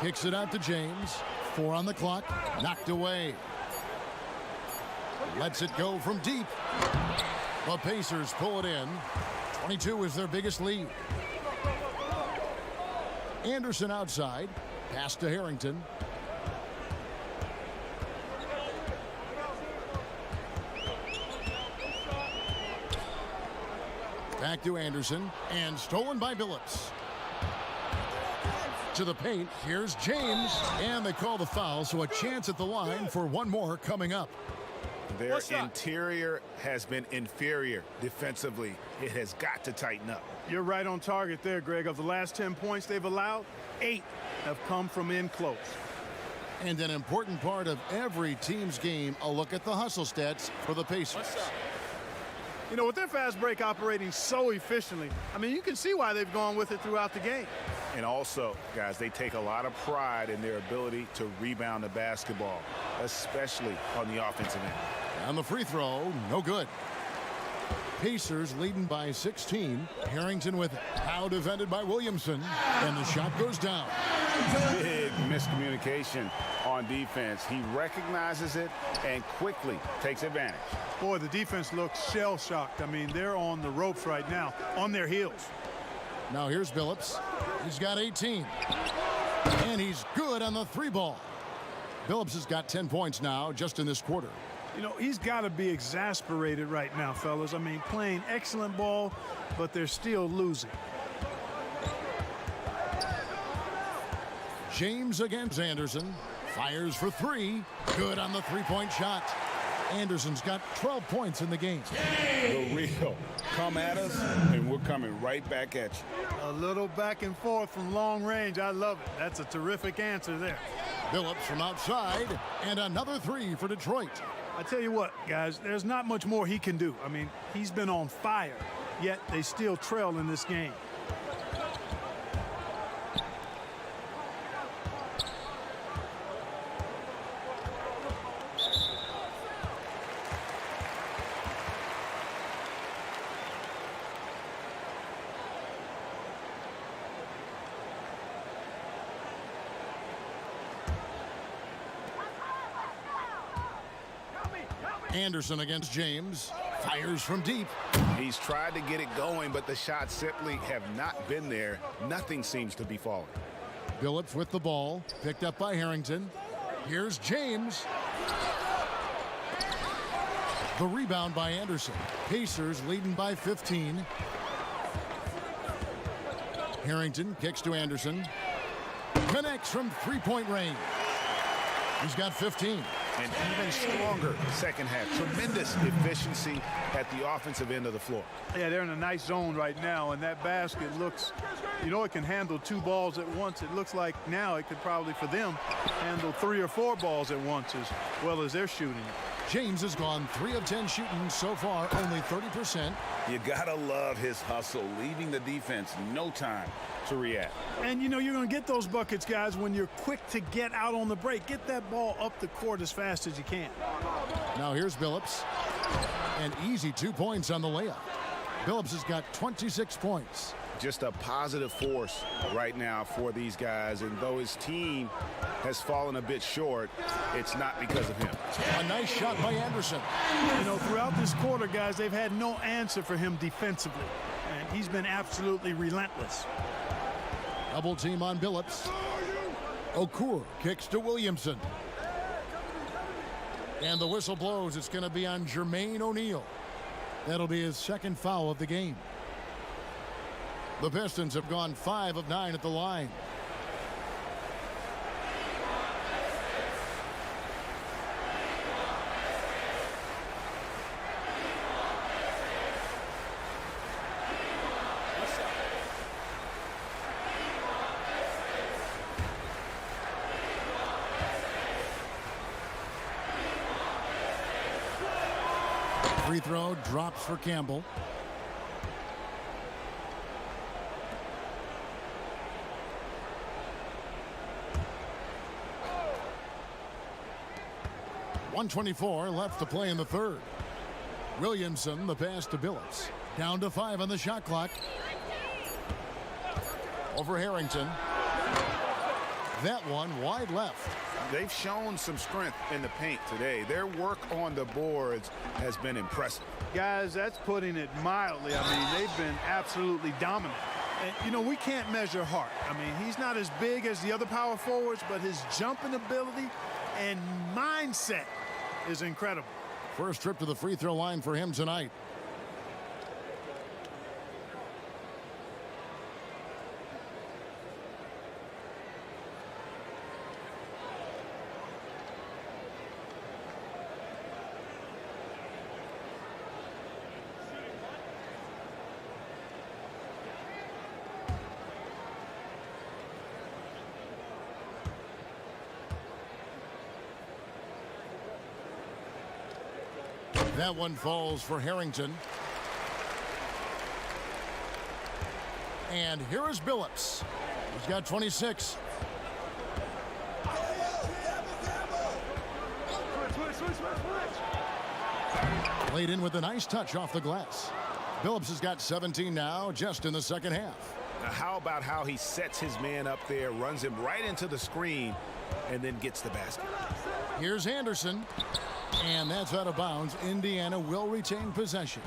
Speaker 1: Kicks it out to James. 4 on the clock. Knocked away. Lets it go from deep. The Pacers pull it in. 22 is their biggest lead. Anderson outside. Pass to Harrington. Back to Anderson. And stolen by Billups. To the paint. Here's James. And they call the foul, so a chance at the line for one more coming up.
Speaker 2: Their interior has been inferior defensively. It has got to tighten up.
Speaker 3: You're right on target there, Greg. Of the last 10 points they've allowed, 8 have come from in close.
Speaker 1: And an important part of every team's game, a look at the hustle stats for the Pacers.
Speaker 3: You know, with their fast break operating so efficiently, I mean, you can see why they've gone with it throughout the game.
Speaker 2: And also, guys, they take a lot of pride in their ability to rebound the basketball, especially on the offensive end.
Speaker 1: On the free throw, no good. Pacers leading by 16. Harrington with it. Now defended by Williamson. And the shot goes down.
Speaker 2: Big miscommunication on defense. He recognizes it and quickly takes advantage.
Speaker 3: Boy, the defense looks shell-shocked. I mean, they're on the ropes right now, on their heels.
Speaker 1: Now here's Billups. He's got 18. And he's good on the 3-ball. Billups has got 10 points now just in this quarter.
Speaker 3: You know, he's got to be exasperated right now, fellas. I mean, playing excellent ball, but they're still losing.
Speaker 1: James against Anderson. Fires for 3. Good on the 3-point shot. Anderson's got 12 points in the game.
Speaker 2: The real. Come at us, and we're coming right back at you.
Speaker 3: A little back and forth from long range. I love it. That's a terrific answer there.
Speaker 1: Billups from outside, and another 3 for Detroit.
Speaker 3: I tell you what, guys, there's not much more he can do. I mean, he's been on fire, yet they still trail in this game.
Speaker 1: Anderson against James. Fires from deep.
Speaker 5: He's tried to get it going, but the shots simply have not been there. Nothing seems to be falling.
Speaker 1: Billups with the ball. Picked up by Harrington. Here's James. The rebound by Anderson. Pacers leading by 15. Harrington kicks to Anderson. Connects from three-point range. He's got 15.
Speaker 5: And even stronger second half. Tremendous efficiency at the offensive end of the floor.
Speaker 3: Yeah, they're in a nice zone right now, and that basket looks, you know, it can handle 2 balls at once. It looks like now it could probably, for them, handle 3 or 4 balls at once as well as they're shooting.
Speaker 1: James has gone 3 of 10 shooting so far, only 30%.
Speaker 2: You gotta love his hustle, leaving the defense no time to react.
Speaker 3: And, you know, you're going to get those buckets, guys, when you're quick to get out on the break. Get that ball up the court as fast as you can.
Speaker 1: Now here's Billups. An easy 2 points on the layup. Billups has got 26 points.
Speaker 5: Just a positive force right now for these guys. And though his team has fallen a bit short, it's not because of him.
Speaker 1: A nice shot by Anderson.
Speaker 3: You know, throughout this quarter, guys, they've had no answer for him defensively. And he's been absolutely relentless.
Speaker 1: Double team on Billups. Okur kicks to Williamson. And the whistle blows. It's going to be on Jermaine O'Neal. That'll be his second foul of the game. The Pistons have gone 5 of 9 at the line. Free throw drops for Campbell. .124 left to play in the third. Williamson, the pass to Billups. Down to 5 on the shot clock. Over Harrington. That one wide left.
Speaker 5: They've shown some strength in the paint today. Their work on the boards has been impressive.
Speaker 3: Guys, that's putting it mildly. I mean, they've been absolutely dominant. And, you know, we can't measure Hart. I mean, he's not as big as the other power forwards, but his jumping ability and mindset is incredible.
Speaker 1: First trip to the free throw line for him tonight. That one falls for Harrington. And here is Billups. He's got 26. Played in with a nice touch off the glass. Billups has got 17 now, just in the second half.
Speaker 5: Now, how about how he sets his man up there, runs him right into the screen, and then gets the basket.
Speaker 1: Here's Anderson. And that's out of bounds. Indiana will retain possession.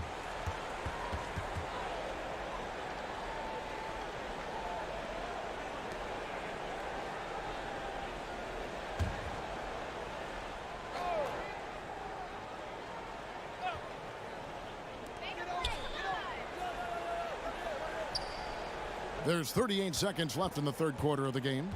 Speaker 1: There's 38 seconds left in the third quarter of the game.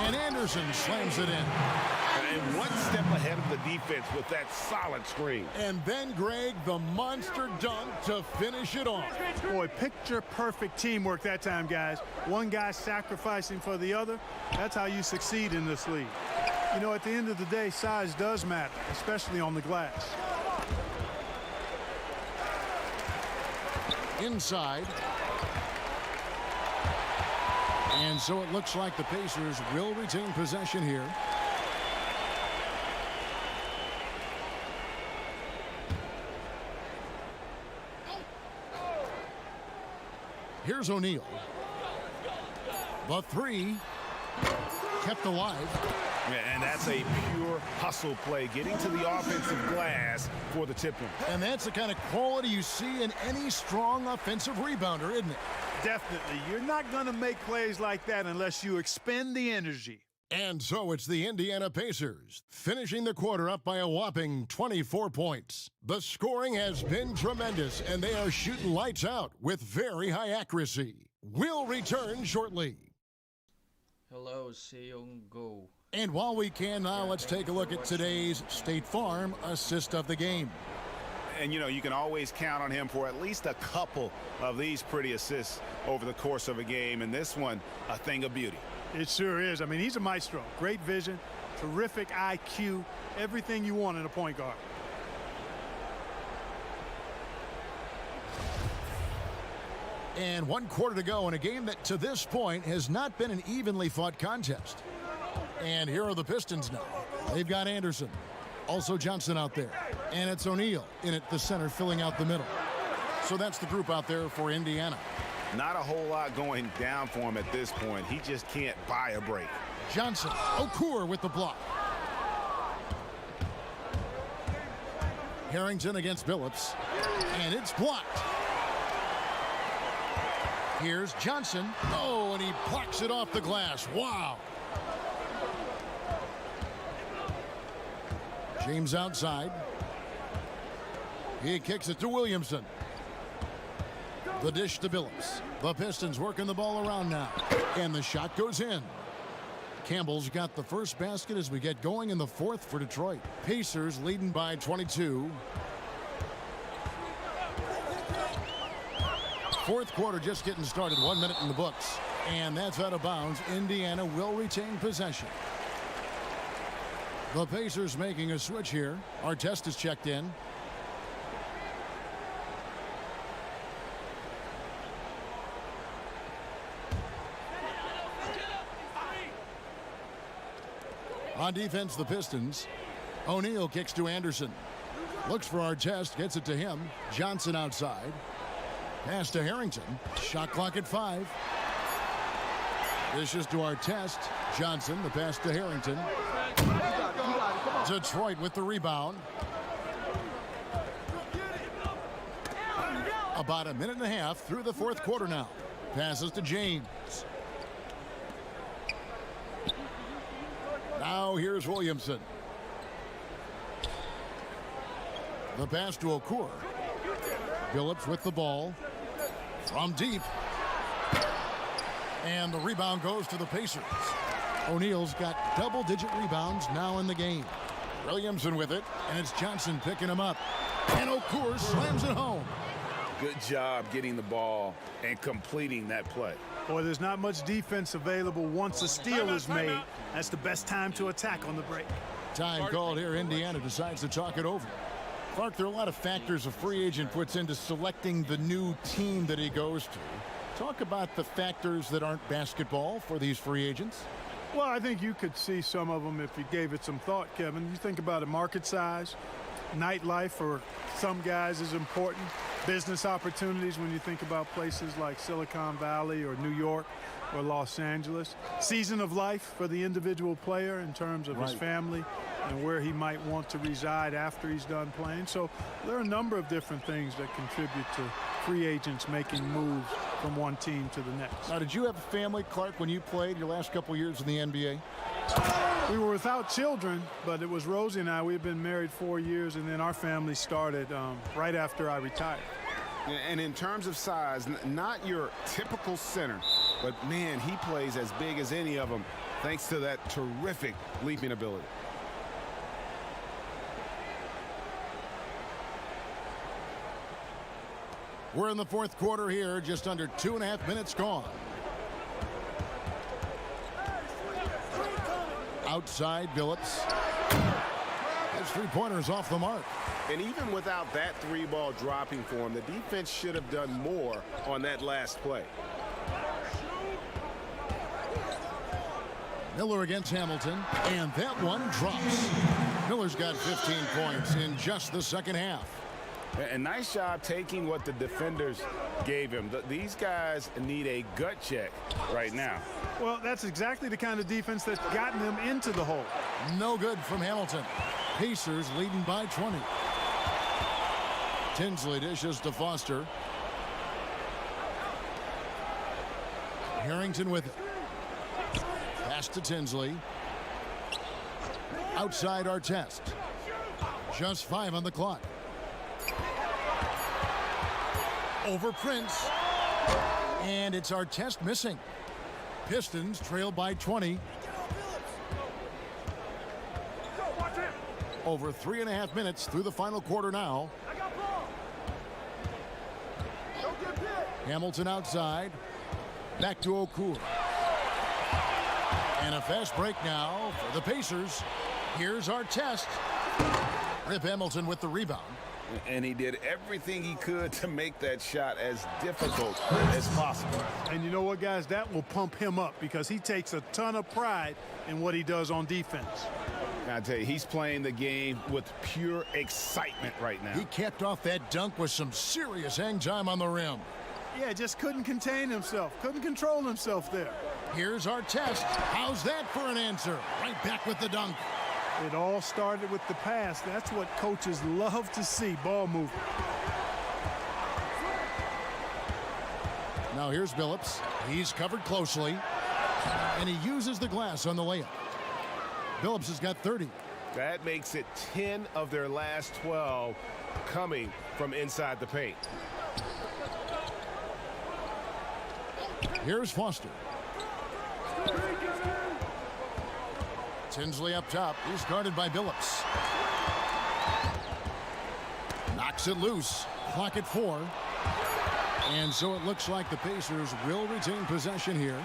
Speaker 1: And Anderson slams it in.
Speaker 5: And one step ahead of the defense with that solid screen.
Speaker 1: And then, Greg, the monster dunk to finish it off.
Speaker 3: Boy, picture perfect teamwork that time, guys. One guy sacrificing for the other. That's how you succeed in this league. You know, at the end of the day, size does matter, especially on the glass.
Speaker 1: Inside. And so it looks like the Pacers will retain possession here. Here's O'Neal. The three kept alive.
Speaker 5: And that's a pure hustle play, getting to the offensive glass for the tip-in.
Speaker 1: And that's the kind of quality you see in any strong offensive rebounder, isn't it?
Speaker 3: Definitely. You're not going to make plays like that unless you expend the energy.
Speaker 1: And so it's the Indiana Pacers, finishing the quarter up by a whopping 24 points. The scoring has been tremendous, and they are shooting lights out with very high accuracy. We'll return shortly.
Speaker 10: Hello, see you go.
Speaker 1: And while we can now, let's take a look at today's State Farm assist of the game.
Speaker 5: And, you know, you can always count on him for at least a couple of these pretty assists over the course of a game. And this one, a thing of beauty.
Speaker 3: It sure is. I mean, he's a maestro. Great vision, terrific IQ, everything you want in a point guard.
Speaker 1: And 1 quarter to go in a game that to this point has not been an evenly fought contest. And here are the Pistons now. They've got Anderson, also Johnson out there, and it's O'Neal in at the center filling out the middle. So that's the group out there for Indiana.
Speaker 5: Not a whole lot going down for him at this point. He just can't buy a break.
Speaker 1: Johnson, Okur with the block. Harrington against Billups, and it's blocked. Here's Johnson. Oh, and he blocks it off the glass. Wow. James outside. He kicks it to Williamson. The dish to Billups. The Pistons working the ball around now. And the shot goes in. Campbell's got the first basket as we get going in the fourth for Detroit. Pacers leading by 22. Fourth quarter just getting started. 1 minute in the books. And that's out of bounds. Indiana will retain possession. The Pacers making a switch here. Artest is checked in. On defense, the Pistons. O'Neal kicks to Anderson. Looks for Artest, gets it to him. Johnson outside. Pass to Harrington. Shot clock at 5. Dishes to Artest. Johnson, the pass to Harrington. Detroit with the rebound. About a minute and a half through the fourth quarter now. Passes to James. Now here's Williamson. The pass to Okur. Billups with the ball. From deep. And the rebound goes to the Pacers. O'Neal's got double-digit rebounds now in the game. Williamson with it, and it's Johnson picking him up. And Okur slams it home.
Speaker 5: Good job getting the ball and completing that play.
Speaker 3: Boy, there's not much defense available once a steal is made. That's the best time to attack on the break.
Speaker 1: Time called here. Indiana decides to talk it over. Clark, there are a lot of factors a free agent puts into selecting the new team that he goes to. Talk about the factors that aren't basketball for these free agents.
Speaker 3: Well, I think you could see some of them if you gave it some thought, Kevin. You think about a market size, nightlife for some guys is important, business opportunities when you think about places like Silicon Valley or New York or Los Angeles, season of life for the individual player in terms of his family and where he might want to reside after he's done playing. So there are a number of different things that contribute to free agents making moves from one team to the next.
Speaker 1: Now, did you have a family, Clark, when you played your last couple years in the NBA?
Speaker 3: We were without children, but it was Rosie and I. We had been married 4 years, and then our family started right after I retired.
Speaker 5: And in terms of size, not your typical center, but man, he plays as big as any of them thanks to that terrific leaping ability.
Speaker 1: We're in the fourth quarter here, just under 2.5 minutes gone. Outside, Billups. His three-pointer's off the mark.
Speaker 5: And even without that three ball dropping for him, the defense should have done more on that last play.
Speaker 1: Miller against Hamilton, and that one drops. Miller's got 15 points in just the second half.
Speaker 5: A nice job taking what the defenders gave him. These guys need a gut check right now.
Speaker 3: Well, that's exactly the kind of defense that's gotten them into the hole.
Speaker 1: No good from Hamilton. Pacers leading by 20. Tinsley dishes to Foster. Harrington with it. Pass to Tinsley. Outside Artest. Just 5 on the clock. Over Prince. And it's Artest missing. Pistons trail by 20. Over 3.5 minutes through the final quarter now. Hamilton outside. Back to Okur. And a fast break now for the Pacers. Here's Artest. Rip Hamilton with the rebound.
Speaker 2: And he did everything he could to make that shot as difficult as possible.
Speaker 3: And you know what, guys? That will pump him up because he takes a ton of pride in what he does on defense.
Speaker 2: I tell you, he's playing the game with pure excitement right now.
Speaker 1: He capped off that dunk with some serious hang time on the rim.
Speaker 3: Yeah, just couldn't contain himself. Couldn't control himself there.
Speaker 1: Here's Artest. How's that for an answer? Right back with the dunk.
Speaker 3: It all started with the pass. That's what coaches love to see, ball movement.
Speaker 1: Now here's Billups. He's covered closely. And he uses the glass on the layup. Billups has got 30.
Speaker 5: That makes it 10 of their last 12 coming from inside the paint.
Speaker 1: Here's Foster. Tinsley up top. He's guarded by Billups. Knocks it loose. Clock at 4. And so it looks like the Pacers will retain possession here.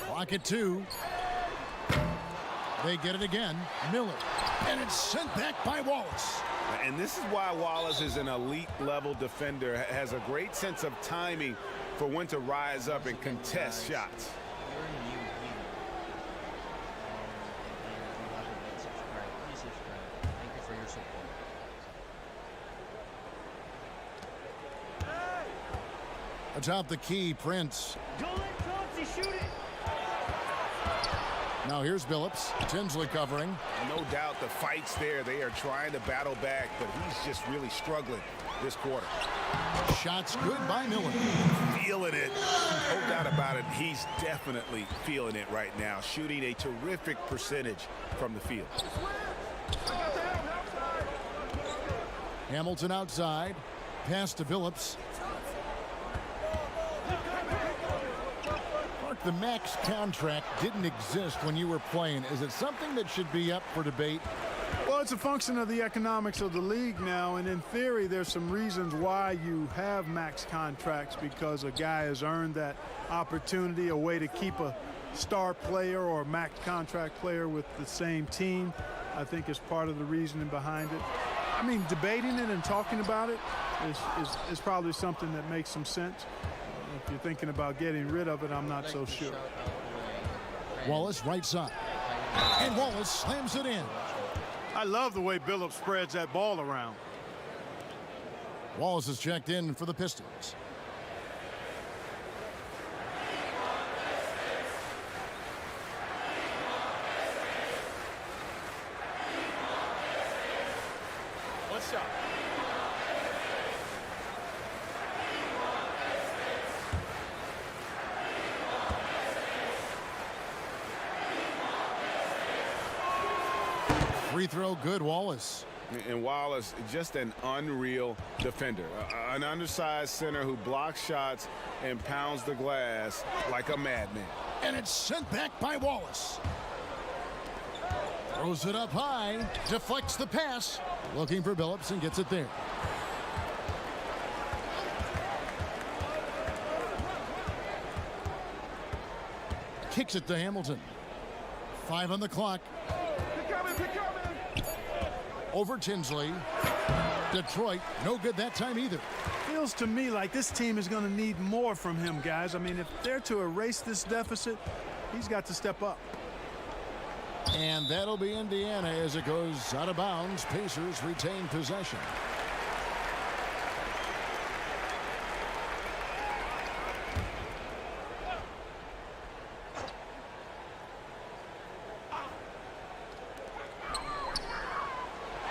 Speaker 1: Clock at 2. They get it again. Miller. And it's sent back by Wallace.
Speaker 2: And this is why Wallace is an elite level defender, has a great sense of timing for when to rise up and contest shots.
Speaker 10: Thank you for your support.
Speaker 1: Atop the key, Prince.
Speaker 11: Don't let Chauncey shoot it.
Speaker 1: Now here's Billups. Tinsley covering.
Speaker 2: No doubt the fight's there. They are trying to battle back, but he's just really struggling this quarter.
Speaker 1: Shots good by Miller.
Speaker 2: Feeling it. No doubt about it. He's definitely feeling it right now. Shooting a terrific percentage from the field.
Speaker 1: Hamilton outside. Pass to Billups. The max contract didn't exist when you were playing. Is it something that should be up for debate?
Speaker 3: Well, it's a function of the economics of the league now, and in theory, there's some reasons why you have max contracts, because a guy has earned that opportunity, a way to keep a star player or a max contract player with the same team, I think is part of the reasoning behind it. I mean, debating it and talking about it is probably something that makes some sense. If you're thinking about getting rid of it, I'm not so sure.
Speaker 1: Wallace right side. And Wallace slams it in.
Speaker 3: I love the way Billups spreads that ball around.
Speaker 1: Wallace is checked in for the Pistons.
Speaker 4: One shot.
Speaker 1: Free throw good, Wallace.
Speaker 2: And Wallace, just an unreal defender. An undersized center who blocks shots and pounds the glass like a madman.
Speaker 1: And it's sent back by Wallace. Throws it up high. Deflects the pass. Looking for Billups and gets it there. Kicks it to Hamilton. 5 on the clock. Over Tinsley. Detroit, no good that time either.
Speaker 3: Feels to me like this team is going to need more from him, guys. I mean, if they're to erase this deficit, he's got to step up.
Speaker 1: And that'll be Indiana as it goes out of bounds. Pacers retain possession.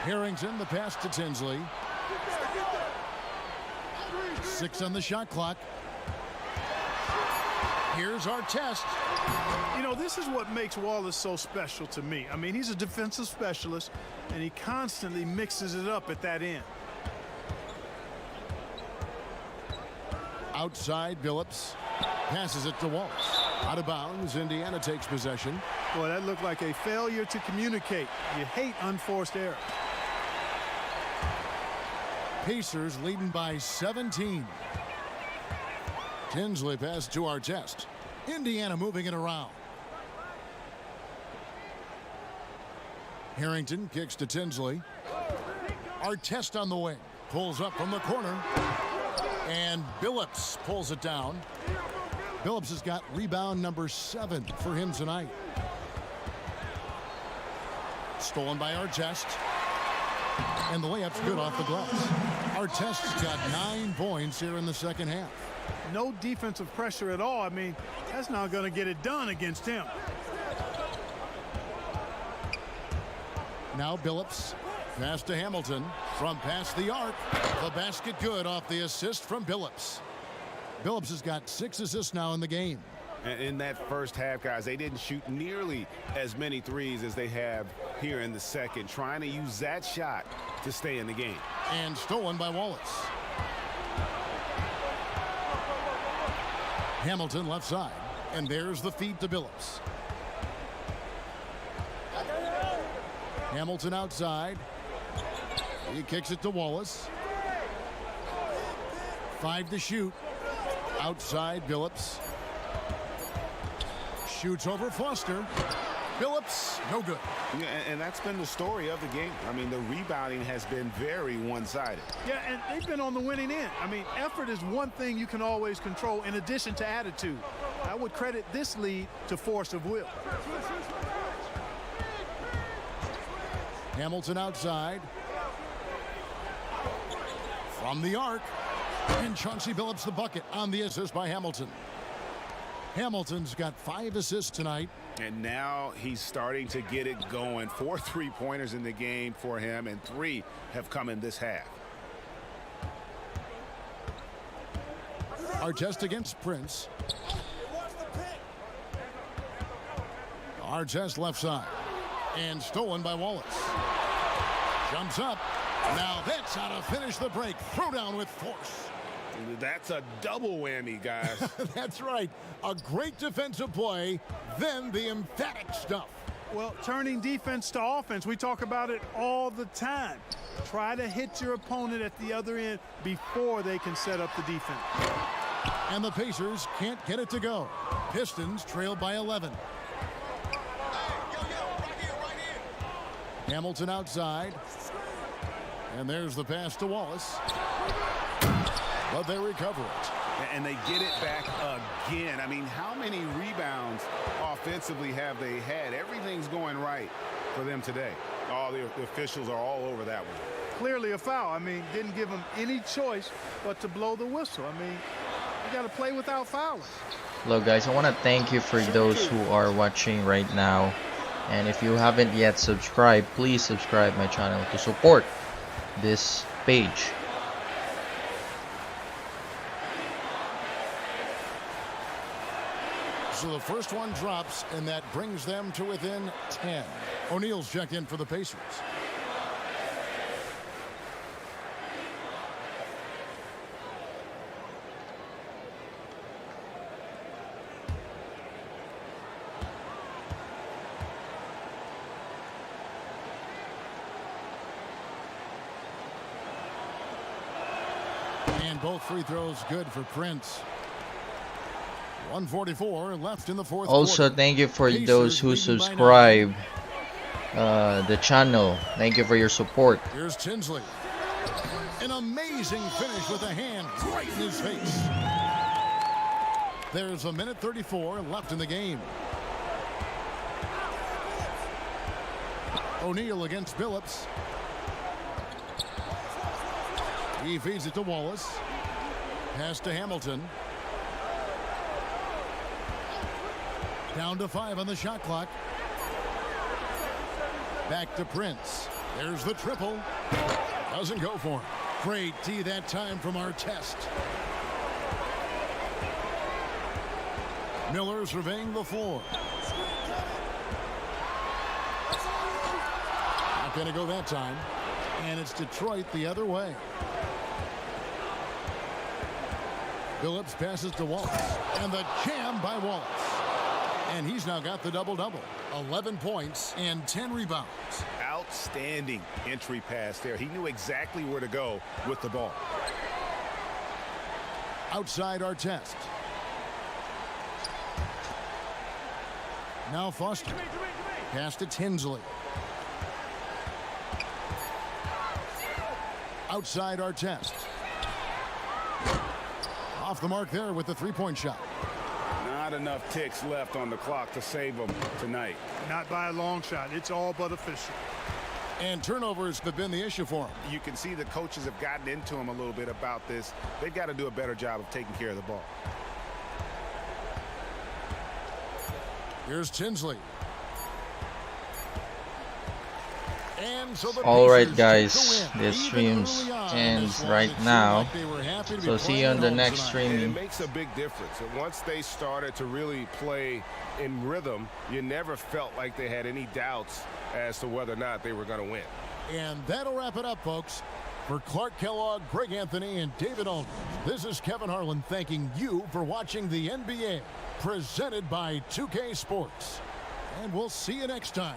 Speaker 1: Harrington, the pass to Tinsley. 6 on the shot clock. Here's ARTEST.
Speaker 3: You know, this is what makes Wallace so special to me. I mean, he's a defensive specialist, and he constantly mixes it up at that end.
Speaker 1: Outside, Billups passes it to Wallace. Out of bounds, Indiana takes possession.
Speaker 3: Boy, that looked like a failure to communicate. You hate unforced error.
Speaker 1: Pacers leading by 17. Tinsley pass to ARTEST. Indiana moving it around. Harrington kicks to Tinsley. ARTEST on the wing. Pulls up from the corner. And Billups pulls it down. Billups has got rebound number 7 for him tonight. Stolen by ARTEST. And the layup's good off the glass. ARTEST's got 9 points here in the second half.
Speaker 3: No defensive pressure at all. I mean, that's not going to get it done against him.
Speaker 1: Now Billups. Pass to Hamilton from past the arc. The basket good off the assist from Billups. Billups has got 6 assists now in the game.
Speaker 5: In that first half, guys, they didn't shoot nearly as many threes as they have here in the second, trying to use that shot to stay in the game.
Speaker 1: And stolen by Wallace. Hamilton left side. And there's the feed to Billups. Hamilton outside. He kicks it to Wallace. 5 to shoot. Outside, Billups. Shoots over Foster. Billups, no good.
Speaker 5: Yeah, and that's been the story of the game. I mean, the rebounding has been very one-sided.
Speaker 3: Yeah, and they've been on the winning end. I mean, effort is one thing you can always control in addition to attitude. I would credit this lead to force of will.
Speaker 1: Hamilton outside. From the arc. And Chauncey Billups the bucket on the assist by Hamilton. Hamilton's got 5 assists tonight.
Speaker 5: And now he's starting to get it going. 4 3-pointers in the game for him, and 3 have come in this half.
Speaker 1: ARTEST against Prince. ARTEST left side. And stolen by Wallace. Jumps up. Now that's how to finish the break. Throw down with force.
Speaker 5: That's a double whammy, guys.
Speaker 1: That's right. A great defensive play, then the emphatic stuff.
Speaker 3: Well, turning defense to offense, we talk about it all the time. Try to hit your opponent at the other end before they can set up the defense.
Speaker 1: And the Pacers can't get it to go. Pistons trail by 11. Hamilton outside. And there's the pass to Wallace. But they recover it.
Speaker 5: And they get it back again. I mean, how many rebounds offensively have they had? Everything's going right for them today. All the officials are all over that one.
Speaker 3: Clearly a foul. I mean, didn't give them any choice but to blow the whistle. I mean, you got to play without fouling.
Speaker 10: Hello guys, I want to thank you for those who are watching right now. And if you haven't yet subscribed, please subscribe my channel to support this page.
Speaker 1: So the first one drops, and that brings them to within 10. O'Neal's checked in for the Pacers. And both free throws good for Prince. 1:44 left in the fourth
Speaker 10: Also,
Speaker 1: quarter.
Speaker 10: thank you for
Speaker 1: Pacers
Speaker 10: those who
Speaker 1: leading by 9.
Speaker 10: subscribe the channel. Thank you for your support.
Speaker 1: Here's Tinsley. An amazing finish with a hand right in his face. There's a minute 34 left in the game. O'Neal against Billups. He feeds it to Wallace. Pass to Hamilton. Down to 5 on the shot clock. Back to Prince. There's the triple. Doesn't go for him. Great D that time from Artest. Miller surveying the floor. Not going to go that time. And it's Detroit the other way. Billups passes to Wallace. And the jam by Wallace. And he's now got the double-double. 11 points and 10 rebounds.
Speaker 5: Outstanding entry pass there. He knew exactly where to go with the ball.
Speaker 1: Outside Artest. Now Foster. Pass to Tinsley. Outside Artest. Off the mark there with the three-point shot.
Speaker 2: Not enough ticks left on the clock to save them tonight.
Speaker 3: Not by a long shot. It's all but official.
Speaker 1: And turnovers have been the issue for him.
Speaker 2: You can see the coaches have gotten into him a little bit about this. They've got to do a better job of taking care of the ball.
Speaker 1: Here's Tinsley. And so the
Speaker 10: All right,
Speaker 1: Pacers
Speaker 10: guys,
Speaker 1: take the win.
Speaker 10: this
Speaker 1: Even
Speaker 10: stream
Speaker 1: early on
Speaker 10: ends
Speaker 1: this one,
Speaker 10: right
Speaker 1: it seemed
Speaker 10: now.
Speaker 1: like they were happy to be
Speaker 10: So see
Speaker 1: playing
Speaker 10: you on
Speaker 1: at
Speaker 10: the
Speaker 1: home
Speaker 10: next
Speaker 1: tonight.
Speaker 10: stream.
Speaker 5: It makes a big difference. And once they started to really play in rhythm, you never felt like they had any doubts as to whether or not they were going to win.
Speaker 1: And that'll wrap it up, folks. For Clark Kellogg, Greg Anthony, and David Aldridge, this is Kevin Harlan thanking you for watching the NBA, presented by 2K Sports. And we'll see you next time.